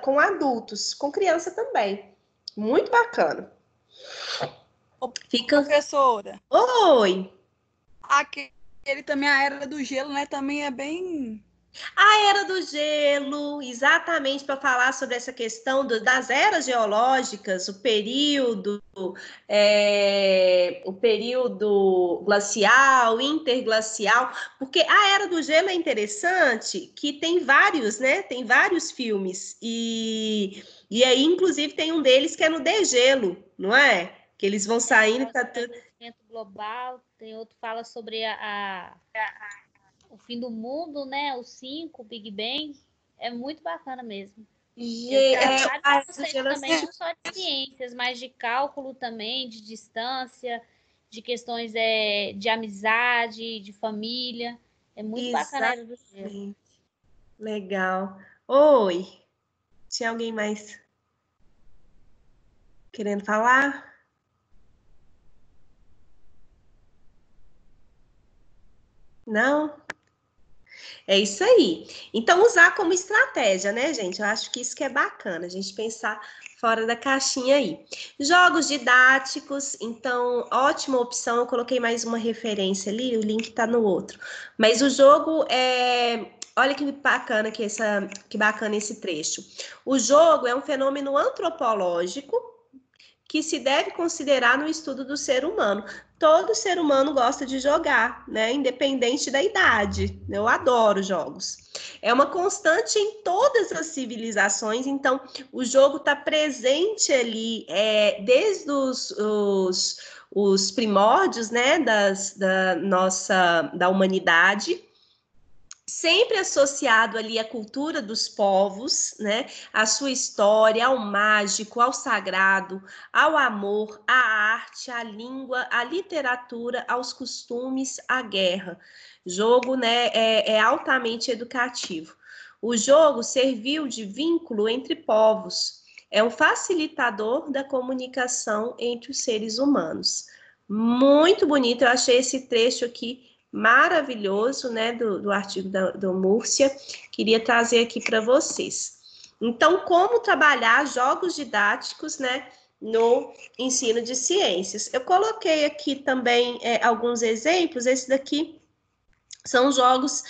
com adultos, com criança também. Muito bacana. Fica... Professora, Oi! aquele também, a Era do Gelo, né? Também é bem... A Era do Gelo, exatamente para falar sobre essa questão das eras geológicas, o período glacial, interglacial, porque a Era do Gelo é interessante que tem vários, né? Tem vários filmes e aí, inclusive, tem um deles que é no degelo, não é? Que eles vão saindo para tudo. Global, tem outro que fala sobre o fim do mundo, né? O 5, o Big Bang. É muito bacana mesmo. Ele traz vários do conceitos gelo também, assim. não só de ciências, mas de cálculo também, de distância, de questões de amizade, de família. É muito bacana a Era do Gelo. Exatamente. Legal. Oi, tinha alguém mais querendo falar? Não? É isso aí. Então, usar como estratégia, né, gente? Eu acho que isso que é bacana, a gente pensar fora da caixinha aí. Jogos didáticos, então, ótima opção. Eu coloquei mais uma referência ali, o link tá no outro. Mas o jogo é. Olha que bacana esse trecho. O jogo é um fenômeno antropológico que se deve considerar no estudo do ser humano. Todo ser humano gosta de jogar, né? Independente da idade. Eu adoro jogos. É uma constante em todas as civilizações, então o jogo está presente ali desde os primórdios, né, da humanidade, sempre associado ali à cultura dos povos, né? À sua história, ao mágico, ao sagrado, ao amor, à arte, à língua, à literatura, aos costumes, à guerra. Jogo, né, é altamente educativo. O jogo serviu de vínculo entre povos. É um facilitador da comunicação entre os seres humanos. Muito bonito, eu achei esse trecho aqui maravilhoso, né, do artigo do Múrcia, queria trazer aqui para vocês. Então, como trabalhar jogos didáticos, né, no ensino de ciências? Eu coloquei aqui também alguns exemplos, esse daqui são jogos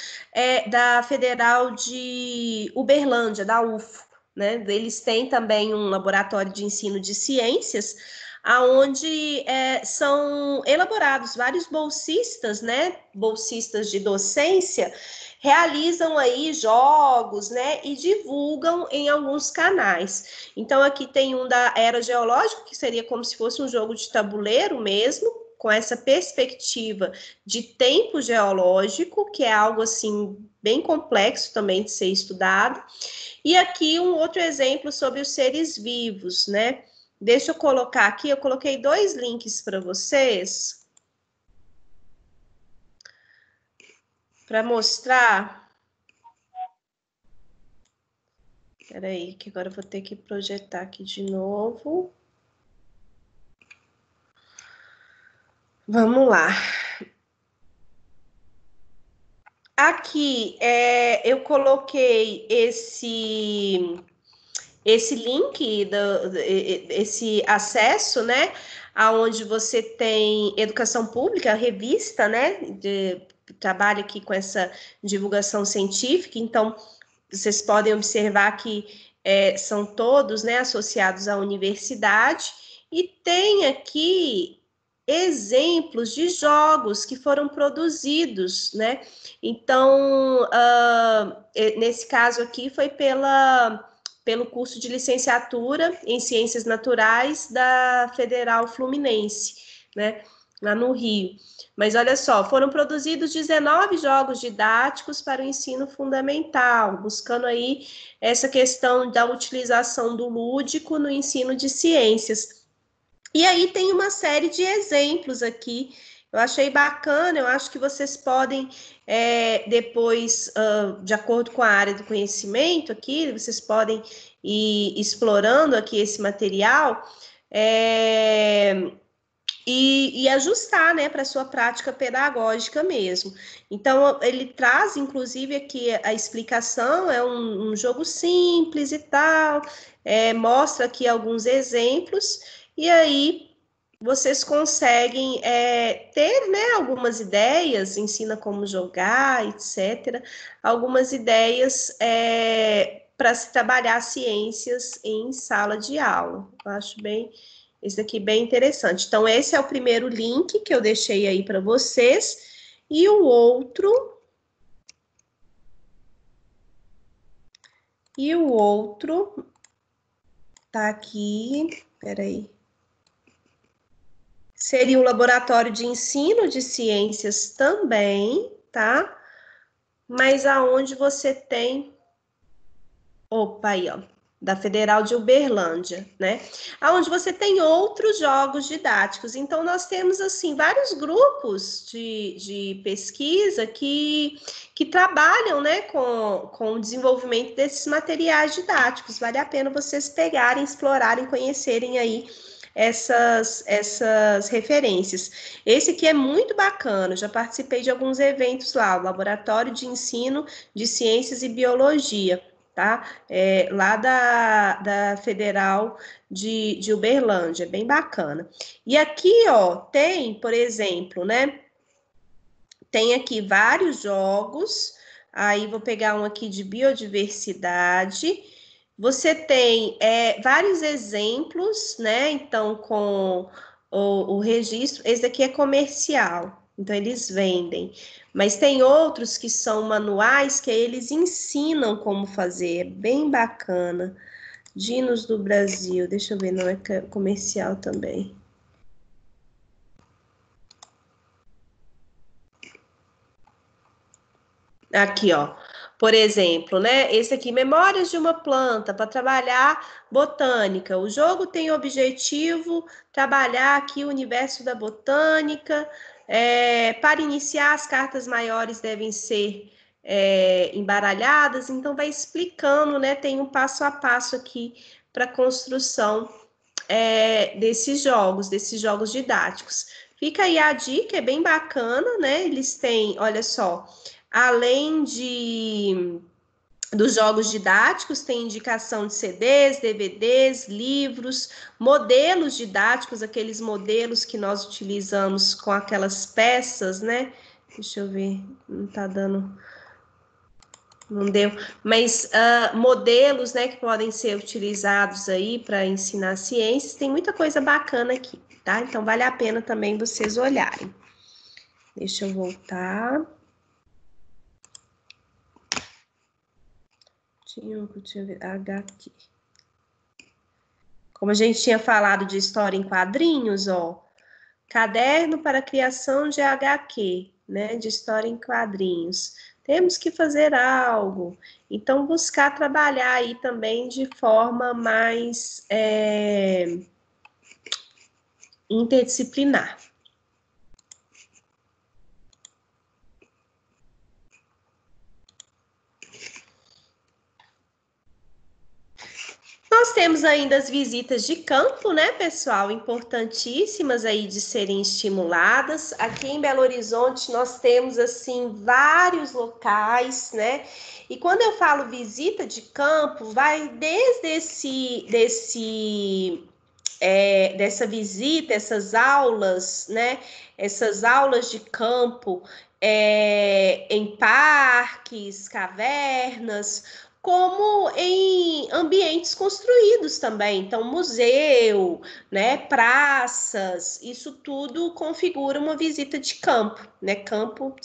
da Federal de Uberlândia, da UFO, né? Eles têm também um laboratório de ensino de ciências, aonde são elaborados vários bolsistas, né? Bolsistas de docência, realizam aí jogos, né? E divulgam em alguns canais. Então, aqui tem um da Era Geológica, que seria como se fosse um jogo de tabuleiro mesmo, com essa perspectiva de tempo geológico, que é algo assim bem complexo também de ser estudado. E aqui um outro exemplo sobre os seres vivos, né? Deixa eu colocar aqui, eu coloquei 2 links para vocês para mostrar. Espera aí, que agora eu vou ter que projetar aqui de novo. Vamos lá. Aqui eu coloquei esse link, esse acesso, né? Aonde você tem educação pública, revista, né? Trabalha aqui com essa divulgação científica, então vocês podem observar que são todos, né, associados à universidade, e tem aqui exemplos de jogos que foram produzidos, né? Então, nesse caso aqui foi pelo curso de licenciatura em Ciências Naturais da Federal Fluminense, né? Lá no Rio. Mas olha só, foram produzidos 19 jogos didáticos para o ensino fundamental, buscando aí essa questão da utilização do lúdico no ensino de ciências. E aí tem uma série de exemplos aqui. Eu achei bacana, eu acho que vocês podem, depois, de acordo com a área do conhecimento aqui, vocês podem ir explorando aqui esse material e ajustar, né, para a sua prática pedagógica mesmo. Então, ele traz, inclusive, aqui a explicação, é um jogo simples e tal, mostra aqui alguns exemplos, e aí vocês conseguem ter, né, algumas ideias, ensina como jogar, etc., algumas ideias para se trabalhar ciências em sala de aula. Eu acho esse daqui bem interessante. Então, esse é o primeiro link que eu deixei aí para vocês, e o outro tá aqui, peraí. Seria um laboratório de ensino de ciências também, tá? Mas aonde você tem... Opa, aí, ó. da Federal de Uberlândia, né? Onde você tem outros jogos didáticos. Então, nós temos, assim, vários grupos de pesquisa que trabalham, né, com o desenvolvimento desses materiais didáticos. Vale a pena vocês pegarem, explorarem, conhecerem aí essas referências. Esse aqui é muito bacana, já participei de alguns eventos lá, o Laboratório de Ensino de Ciências e Biologia, tá? Lá da Federal de Uberlândia, bem bacana. E aqui, ó, tem, por exemplo, né? Tem aqui vários jogos, aí vou pegar um aqui de biodiversidade. Você tem vários exemplos, né? Então, com o registro, esse daqui é comercial, então eles vendem. Mas tem outros que são manuais, que eles ensinam como fazer, é bem bacana. Dinos do Brasil, deixa eu ver, não é comercial também. Aqui, ó. Por exemplo, né? Esse aqui, Memórias de uma Planta, para trabalhar botânica. O jogo tem o objetivo trabalhar aqui o universo da botânica. Para iniciar, as cartas maiores devem ser embaralhadas. Então, vai explicando, né? Tem um passo a passo aqui para a construção desses jogos didáticos. Fica aí a dica, é bem bacana, né? Eles têm, olha só, além dos jogos didáticos, tem indicação de CDs, DVDs, livros, modelos didáticos, aqueles modelos que nós utilizamos com aquelas peças, né? Deixa eu ver, não tá dando... Não deu, mas modelos, né, que podem ser utilizados aí para ensinar ciências, tem muita coisa bacana aqui, tá? Então, vale a pena também vocês olharem. Deixa eu voltar. HQ. Como a gente tinha falado de história em quadrinhos, ó, caderno para criação de HQ, né, de história em quadrinhos. Temos que fazer algo. Então, buscar trabalhar aí também de forma mais interdisciplinar. Nós temos ainda as visitas de campo, né, pessoal? Importantíssimas aí de serem estimuladas. Aqui em Belo Horizonte nós temos, assim, vários locais, né? E quando eu falo visita de campo, vai desde dessa visita, essas aulas, né? Essas aulas de campo em parques, cavernas, como em ambientes construídos também. Então, museu, né, praças, isso tudo configura uma visita de campo, né? Campo,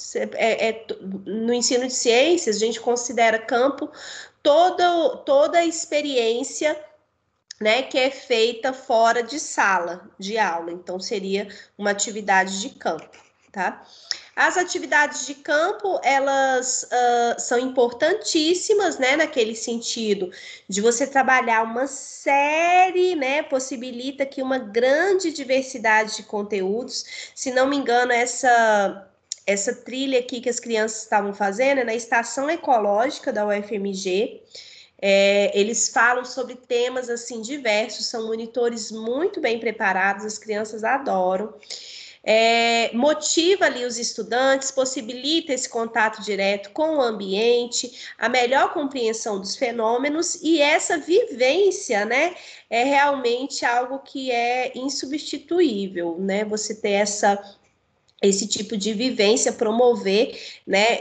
no ensino de ciências, a gente considera campo toda a experiência, né, que é feita fora de sala de aula. Então, seria uma atividade de campo, tá? As atividades de campo, elas são importantíssimas, né, naquele sentido de você trabalhar uma série, né, possibilita aqui uma grande diversidade de conteúdos. Se não me engano, essa trilha aqui que as crianças estavam fazendo é na Estação Ecológica da UFMG. Eles falam sobre temas, assim, diversos, são monitores muito bem preparados, as crianças adoram. Motiva ali os estudantes, possibilita esse contato direto com o ambiente, a melhor compreensão dos fenômenos, e essa vivência, né, é realmente algo que é insubstituível, né, você ter esse tipo de vivência, promover, né,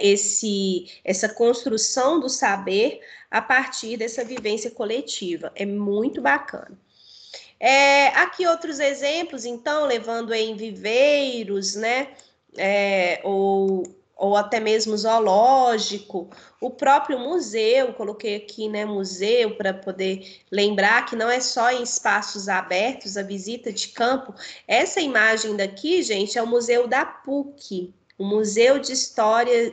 essa construção do saber a partir dessa vivência coletiva, é muito bacana. Aqui outros exemplos, então, levando em viveiros, né, ou até mesmo zoológico, o próprio museu, coloquei aqui, né, museu, para poder lembrar que não é só em espaços abertos a visita de campo. Essa imagem daqui, gente, é o Museu da PUC, o Museu de História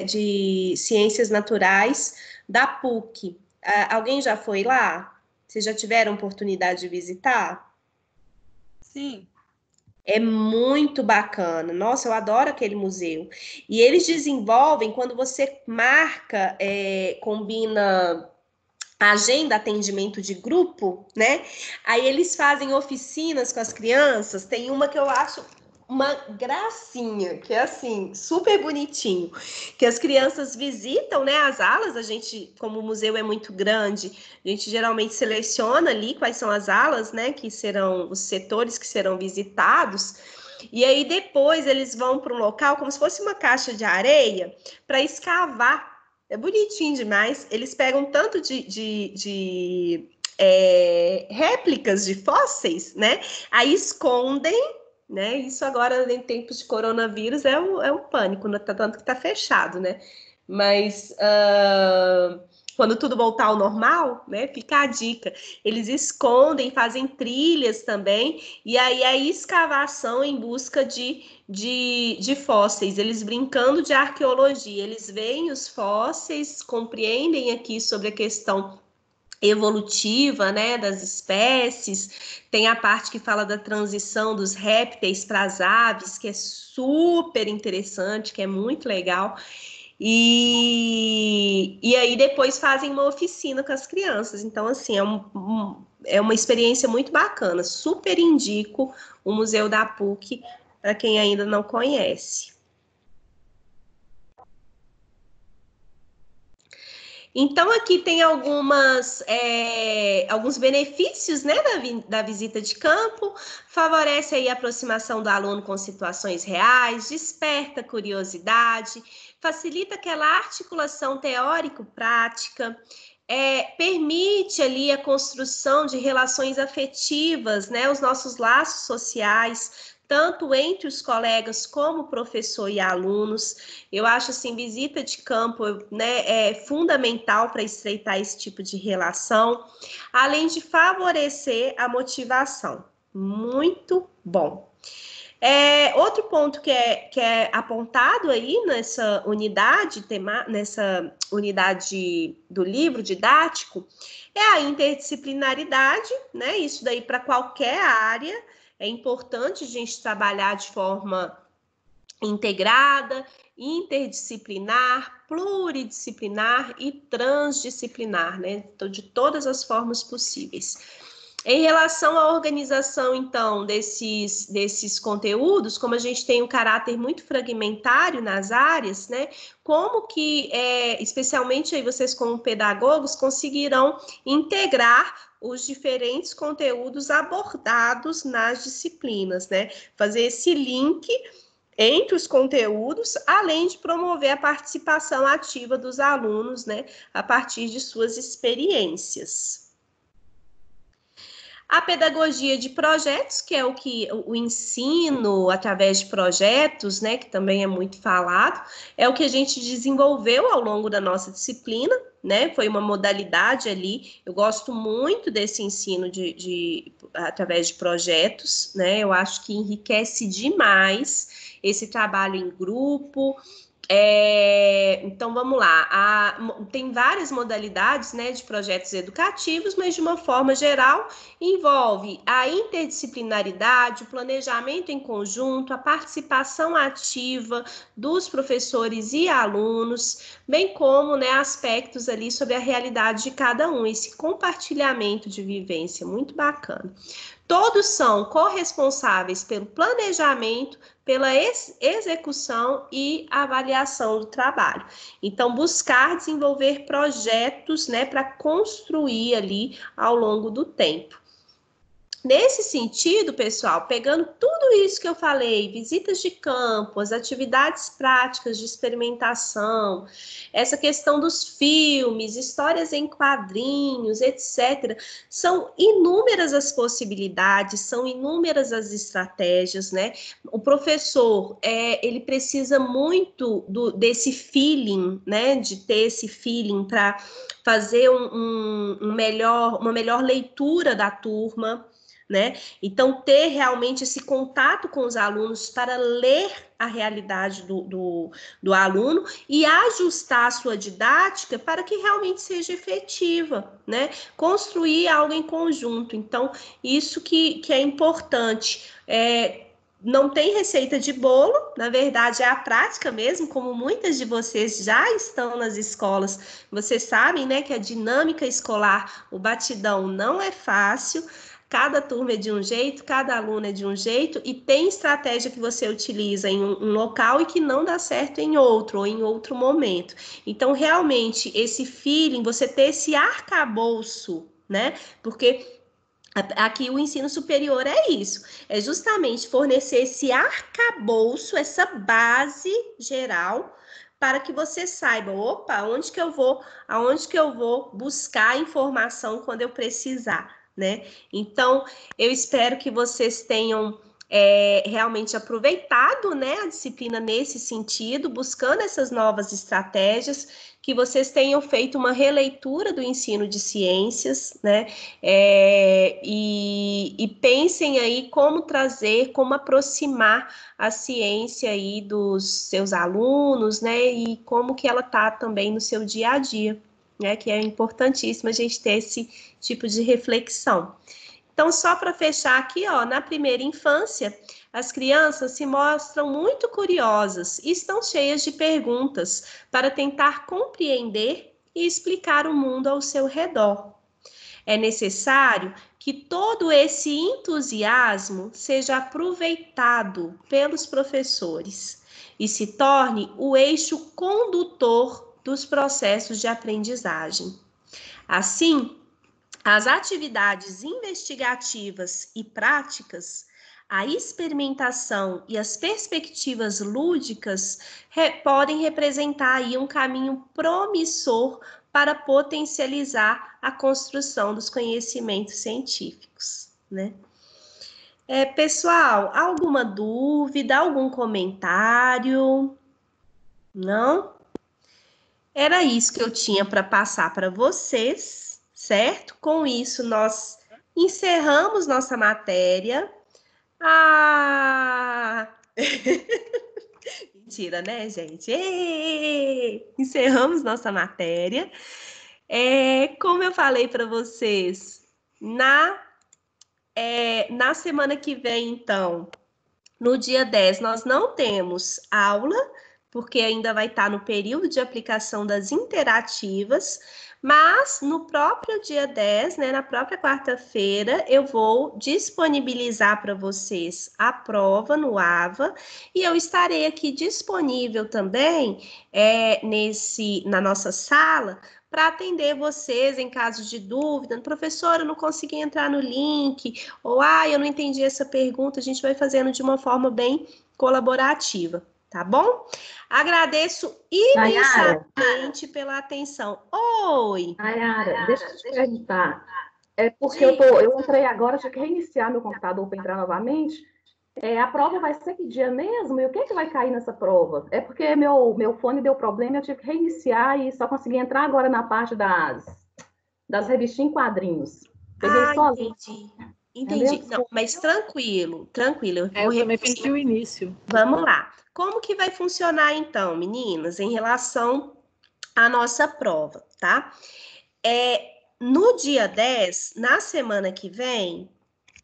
de Ciências Naturais da PUC, Alguém já foi lá? Vocês já tiveram oportunidade de visitar? Sim. É muito bacana. Nossa, eu adoro aquele museu. E eles desenvolvem, quando você marca, combina agenda, atendimento de grupo, né? Aí eles fazem oficinas com as crianças. Tem uma que eu acho uma gracinha, que é assim, super bonitinho, que as crianças visitam, né, as alas. A gente, como o museu é muito grande, a gente geralmente seleciona ali quais são as alas, né, que serão os setores que serão visitados. E aí depois eles vão para um local como se fosse uma caixa de areia para escavar. É bonitinho demais. Eles pegam tanto de réplicas de fósseis, né? Aí escondem, né? Isso agora, em tempos de coronavírus, é um pânico, tanto que tá fechado, né? Mas quando tudo voltar ao normal, né? Fica a dica. Eles escondem, fazem trilhas também, e aí a escavação em busca de fósseis, eles brincando de arqueologia, eles veem os fósseis, compreendem aqui sobre a questão evolutiva, né, das espécies. Tem a parte que fala da transição dos répteis para as aves, que é super interessante, que é muito legal. E aí depois fazem uma oficina com as crianças. Então, assim, é uma experiência muito bacana. Super indico o Museu da PUC para quem ainda não conhece. Então, aqui tem alguns benefícios, né, da visita de campo. Favorece aí a aproximação do aluno com situações reais, desperta curiosidade, facilita aquela articulação teórico-prática, permite ali a construção de relações afetivas, né, os nossos laços sociais, tanto entre os colegas como professor e alunos. Eu acho assim, visita de campo, né, é fundamental para estreitar esse tipo de relação, além de favorecer a motivação. Muito bom. Outro ponto que é apontado aí nessa unidade do livro didático é a interdisciplinaridade, né? Isso daí para qualquer área. É importante a gente trabalhar de forma integrada, interdisciplinar, pluridisciplinar e transdisciplinar, né? De todas as formas possíveis. Em relação à organização, então, desses conteúdos, como a gente tem um caráter muito fragmentário nas áreas, né? Como que, especialmente aí vocês como pedagogos, conseguirão integrar os diferentes conteúdos abordados nas disciplinas, né? Fazer esse link entre os conteúdos, além de promover a participação ativa dos alunos, né? A partir de suas experiências. A pedagogia de projetos, que é o ensino através de projetos, né, que também é muito falado, é o que a gente desenvolveu ao longo da nossa disciplina, né? Foi uma modalidade ali. Eu gosto muito desse ensino através de projetos, né? Eu acho que enriquece demais esse trabalho em grupo. Então, vamos lá. Tem várias modalidades, né, de projetos educativos, mas de uma forma geral envolve a interdisciplinaridade, o planejamento em conjunto, a participação ativa dos professores e alunos, bem como, né, aspectos ali sobre a realidade de cada um, esse compartilhamento de vivência muito bacana. Todos são corresponsáveis pelo planejamento, pela execução e avaliação do trabalho. Então, buscar desenvolver projetos, né, para construir ali ao longo do tempo. Nesse sentido, pessoal, pegando tudo isso que eu falei, visitas de campo, as atividades práticas de experimentação, essa questão dos filmes, histórias em quadrinhos, etc., são inúmeras as possibilidades, são inúmeras as estratégias, né? O professor, ele precisa muito desse feeling, né? De ter esse feeling para fazer uma melhor leitura da turma. né? Então, ter realmente esse contato com os alunos para ler a realidade do aluno e ajustar a sua didática para que realmente seja efetiva, né? Construir algo em conjunto. Então, isso que é importante. Não tem receita de bolo, na verdade é a prática mesmo, como muitas de vocês já estão nas escolas, vocês sabem, né, que a dinâmica escolar, o batidão não é fácil, cada turma é de um jeito, cada aluno é de um jeito, e tem estratégia que você utiliza em um local e que não dá certo em outro, ou em outro momento. Então, realmente, esse feeling, você ter esse arcabouço, né, porque aqui o ensino superior é isso, é justamente fornecer esse arcabouço, essa base geral, para que você saiba, opa, aonde que eu vou buscar informação quando eu precisar, né? Então, eu espero que vocês tenham realmente aproveitado, né, a disciplina nesse sentido, buscando essas novas estratégias, que vocês tenham feito uma releitura do ensino de ciências, né, e pensem aí como trazer, como aproximar a ciência aí dos seus alunos, né, e como que ela está também no seu dia a dia, né, que é importantíssimo a gente ter esse tipo de reflexão. Então, só para fechar aqui, ó, na primeira infância, as crianças se mostram muito curiosas e estão cheias de perguntas para tentar compreender e explicar o mundo ao seu redor. É necessário que todo esse entusiasmo seja aproveitado pelos professores e se torne o eixo condutor dos processos de aprendizagem. Assim, as atividades investigativas e práticas, a experimentação e as perspectivas lúdicas podem representar aí um caminho promissor para potencializar a construção dos conhecimentos científicos, né? Pessoal, alguma dúvida, algum comentário? Não? Era isso que eu tinha para passar para vocês, certo? Com isso, nós encerramos nossa matéria. Mentira, né, gente? Encerramos nossa matéria. Como eu falei para vocês, na semana que vem, então, no dia 10, nós não temos aula, porque ainda vai estar no período de aplicação das interativas, mas no próprio dia 10, né, na própria quarta-feira, eu vou disponibilizar para vocês a prova no AVA, e eu estarei aqui disponível também na nossa sala, para atender vocês em caso de dúvida. Professora, eu não consegui entrar no link, ou eu não entendi essa pergunta. A gente vai fazendo de uma forma bem colaborativa, tá bom? Agradeço imensamente pela atenção. Oi! Nayara, deixa eu te perguntar. Porque eu entrei agora, tive que reiniciar meu computador para entrar novamente. A prova vai ser que dia mesmo? E o que vai cair nessa prova? É porque meu fone deu problema, eu tive que reiniciar e só consegui entrar agora na parte das revistinhas em quadrinhos. Peguei sozinho. Entendi. Não, mas tranquilo. Eu também perdi o início. Vamos lá. Como que vai funcionar, então, meninas, em relação à nossa prova, tá? No dia 10, na semana que vem,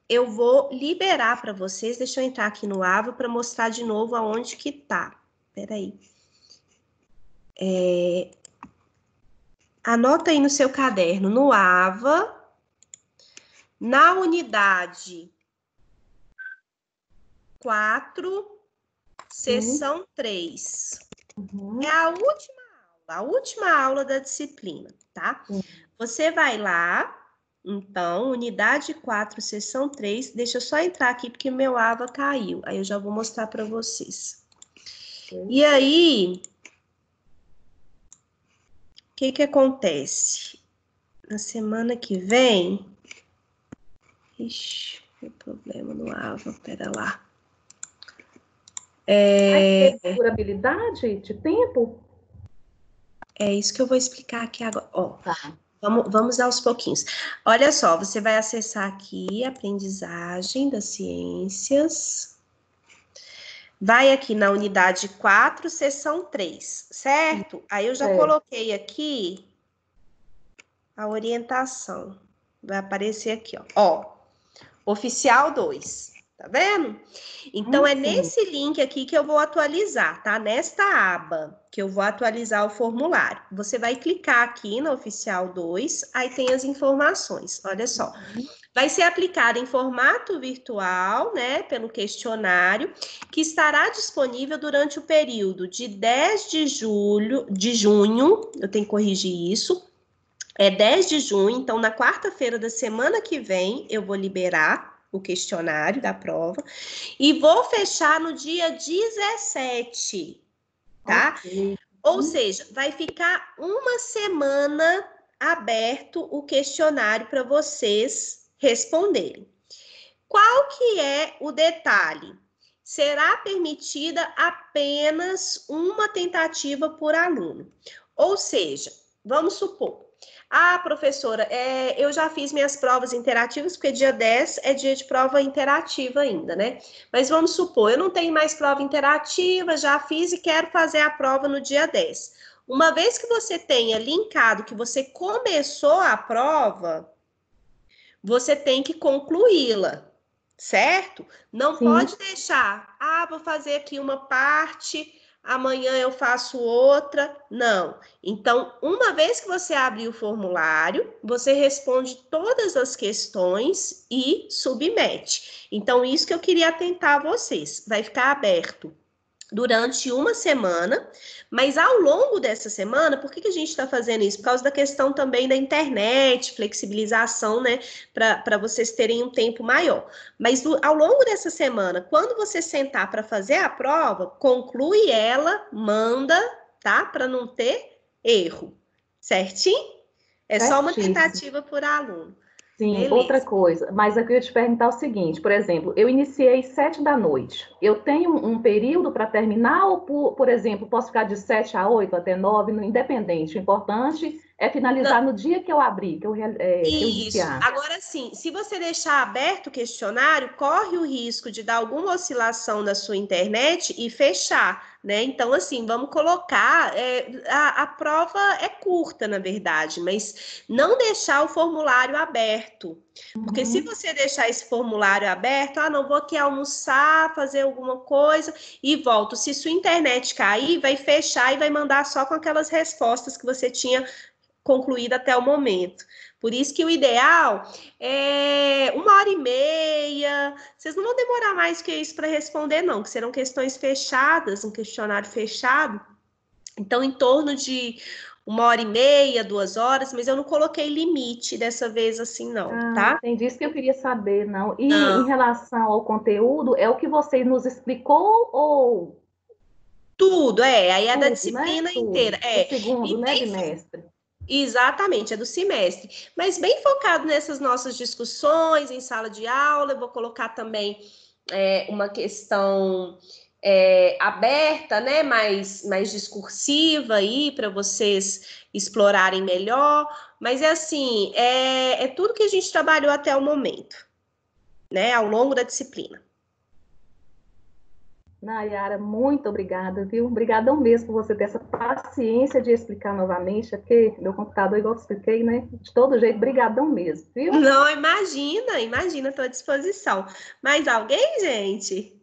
eu vou liberar para vocês. Deixa eu entrar aqui no AVA para mostrar de novo aonde que tá. Peraí. Anota aí no seu caderno, no AVA, na unidade 4, sessão 3. É a última aula da disciplina, tá? Você vai lá, então, unidade 4, sessão 3. Deixa eu só entrar aqui, porque meu AVA caiu. Aí eu já vou mostrar para vocês. E aí, o que acontece? Na semana que vem... Ixi, tem problema no AVA, pera lá. Durabilidade de tempo? É isso que eu vou explicar aqui agora. Ó, tá. Vamos aos pouquinhos. Olha só, você vai acessar aqui, aprendizagem das ciências. Vai aqui na unidade 4, seção 3, certo? Aí eu já coloquei aqui a orientação. Vai aparecer aqui, ó. Oficial 2, tá vendo? Então, é nesse link aqui que eu vou atualizar, tá? Nesta aba que eu vou atualizar o formulário. Você vai clicar aqui no Oficial 2, aí tem as informações, olha só. Vai ser aplicado em formato virtual, né, pelo questionário, que estará disponível durante o período de 10 de junho, eu tenho que corrigir isso, é 10 de junho, então na quarta-feira da semana que vem eu vou liberar o questionário da prova e vou fechar no dia 17, tá? Okay. Ou seja, vai ficar uma semana aberto o questionário para vocês responderem. Qual que é o detalhe? Será permitida apenas uma tentativa por aluno. Ou seja, vamos supor, professora, eu já fiz minhas provas interativas, porque dia 10 é dia de prova interativa ainda, né? Mas vamos supor, eu não tenho mais prova interativa, já fiz e quero fazer a prova no dia 10. Uma vez que você tenha linkado que você começou a prova, você tem que concluí-la, certo? Não pode deixar, vou fazer aqui uma parte, amanhã eu faço outra. Não. Então, uma vez que você abrir o formulário, você responde todas as questões e submete. Então, isso que eu queria atentar a vocês. Vai ficar aberto durante uma semana, mas ao longo dessa semana, por que a gente está fazendo isso? Por causa da questão também da internet, flexibilização, né, para vocês terem um tempo maior. Mas ao longo dessa semana, quando você sentar para fazer a prova, conclui ela, manda, tá? Para não ter erro, certinho? É só uma tentativa por aluno. Sim, beleza. Outra coisa, mas eu queria te perguntar o seguinte, por exemplo, eu iniciei 7 da noite, eu tenho um período para terminar ou, por exemplo, posso ficar de 7 a 8 até 9, independente, o importante é finalizar no dia que eu abrir, que eu iniciar. Agora sim, se você deixar aberto o questionário, corre o risco de dar alguma oscilação na sua internet e fechar, né? Então, assim, vamos colocar, a prova é curta, na verdade, mas não deixar o formulário aberto. Porque se você deixar esse formulário aberto, não vou aqui almoçar, fazer alguma coisa e volto. Se sua internet cair, vai fechar e vai mandar só com aquelas respostas que você tinha concluído até o momento. Por isso que o ideal é 1h30. Vocês não vão demorar mais que isso para responder, não, que serão questões fechadas, um questionário fechado. Então, em torno de 1h30, 2 horas, mas eu não coloquei limite dessa vez assim, não, tá? Entendi, isso que eu queria saber, não. E em relação ao conteúdo, é o que você nos explicou ou... Tudo, aí é da disciplina inteira. O segundo, né, bimestre. Exatamente, é do semestre, mas bem focado nessas nossas discussões em sala de aula. Eu vou colocar também uma questão aberta, né, mais discursiva aí para vocês explorarem melhor, mas assim, é tudo que a gente trabalhou até o momento, né, ao longo da disciplina. Nayara, muito obrigada, viu? Obrigadão mesmo por você ter essa paciência de explicar novamente, porque meu computador, igual eu expliquei, né? De todo jeito, brigadão mesmo, viu? Não, imagina, estou à disposição. Mais alguém, gente?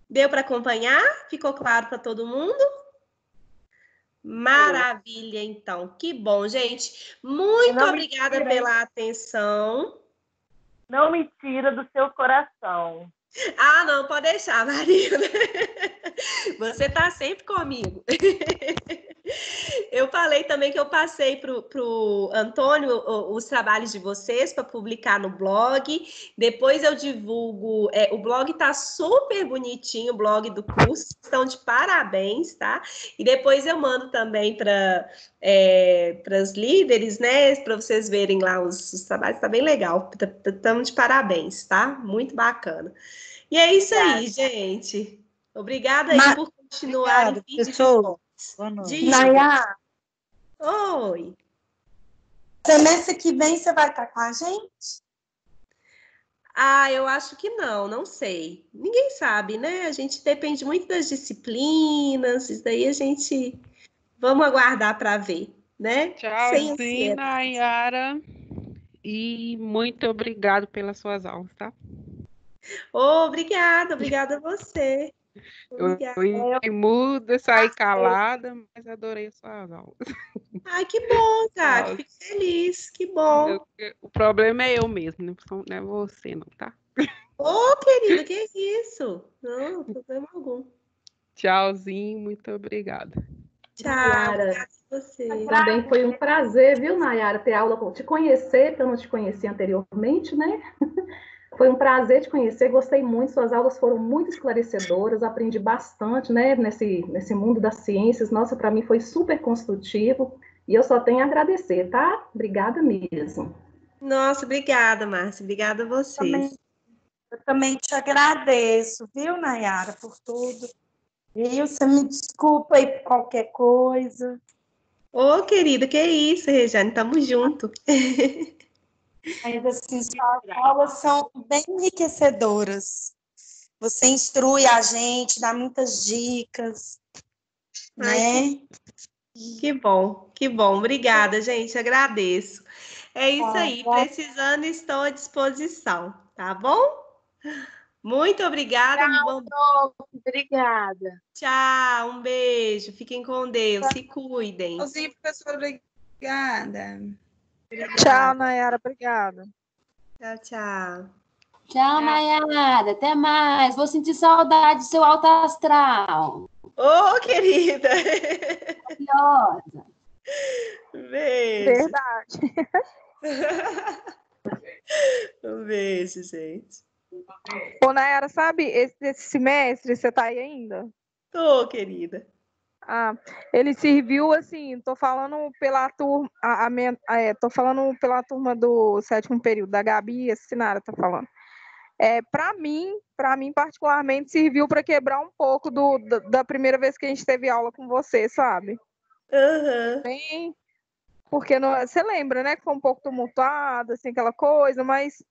Deu para acompanhar? Ficou claro para todo mundo? Maravilha, então. Que bom, gente. Muito obrigada pela atenção. Não me tira do seu coração. Não, pode deixar, Marina. Você tá sempre comigo. Eu falei também que eu passei pro Antônio os trabalhos de vocês para publicar no blog. Depois eu divulgo. O blog tá super bonitinho, o blog do curso. Estão de parabéns, tá? E depois eu mando também para os líderes, né? Para vocês verem lá os trabalhos. Tá bem legal. Estamos de parabéns, tá? Muito bacana. E é isso aí, gente. Obrigada aí por continuarem. Professor. Boa noite. Nayara. Oi. Semestre que vem você vai estar com a gente? Ah, eu acho que não sei. Ninguém sabe, né? A gente depende muito das disciplinas, isso daí a gente... Vamos aguardar para ver, né? Sem Tchauzinho, ansiedade. Nayara. E muito obrigado pelas suas aulas, tá? Obrigada a você. Obrigada. Eu fiquei muda, saí calada, mas adorei as suas aulas. Ai, que bom, cara. Fico feliz, que bom. O problema é eu mesmo, não é você, não, tá? Ô, querida, que isso? Não, problema algum. Tchauzinho, muito obrigada. Tchau, Nayara, obrigada a você. também foi um prazer, viu, Nayara, ter aula, te conhecer, porque eu não te conhecia anteriormente, né? Foi um prazer te conhecer, gostei muito, suas aulas foram muito esclarecedoras, aprendi bastante, né, nesse mundo das ciências. Nossa, para mim foi super construtivo, e eu só tenho a agradecer, tá? Obrigada mesmo. Nossa, obrigada, Márcia. Obrigada a vocês. Eu também te agradeço, viu, Nayara, por tudo. Viu? Você me desculpa aí por qualquer coisa. Ô, querida, que isso, Rejane, tamo junto. Mas, assim, suas aulas são bem enriquecedoras. Você instrui a gente, dá muitas dicas, Ai, né? que bom, que bom. Obrigada, gente, agradeço. É isso aí, precisando, estou à disposição, tá bom? Muito obrigada. Obrigada. Tchau, um beijo. Fiquem com Deus, se cuidem. Tchauzinho, professora. Obrigada. Tchau, Nayara. Obrigada. Tchau, tchau. Tchau, Nayara. Até mais. Vou sentir saudade do seu alto astral. Ô, querida. Maravilhosa. Beijo. Verdade. Um beijo, gente. Ô, Nayara, sabe, esse semestre você tá aí ainda? Tô, querida. Ah, ele serviu assim, tô falando pela turma, tô falando pela turma do 7º período, da Gabi, a Sinara tá falando. Para mim particularmente, serviu para quebrar um pouco da primeira vez que a gente teve aula com você, sabe? Uhum. Bem, porque você lembra, né, que foi um pouco tumultuado, assim, aquela coisa, mas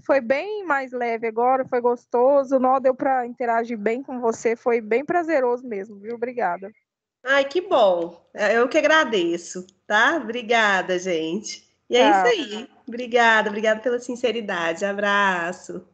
foi bem mais leve agora, foi gostoso, não deu para interagir bem com você, foi bem prazeroso mesmo, viu? Obrigada. Ai, que bom. Eu que agradeço, tá? Obrigada, gente. E é isso Tchau. aí. Obrigada pela sinceridade. Abraço.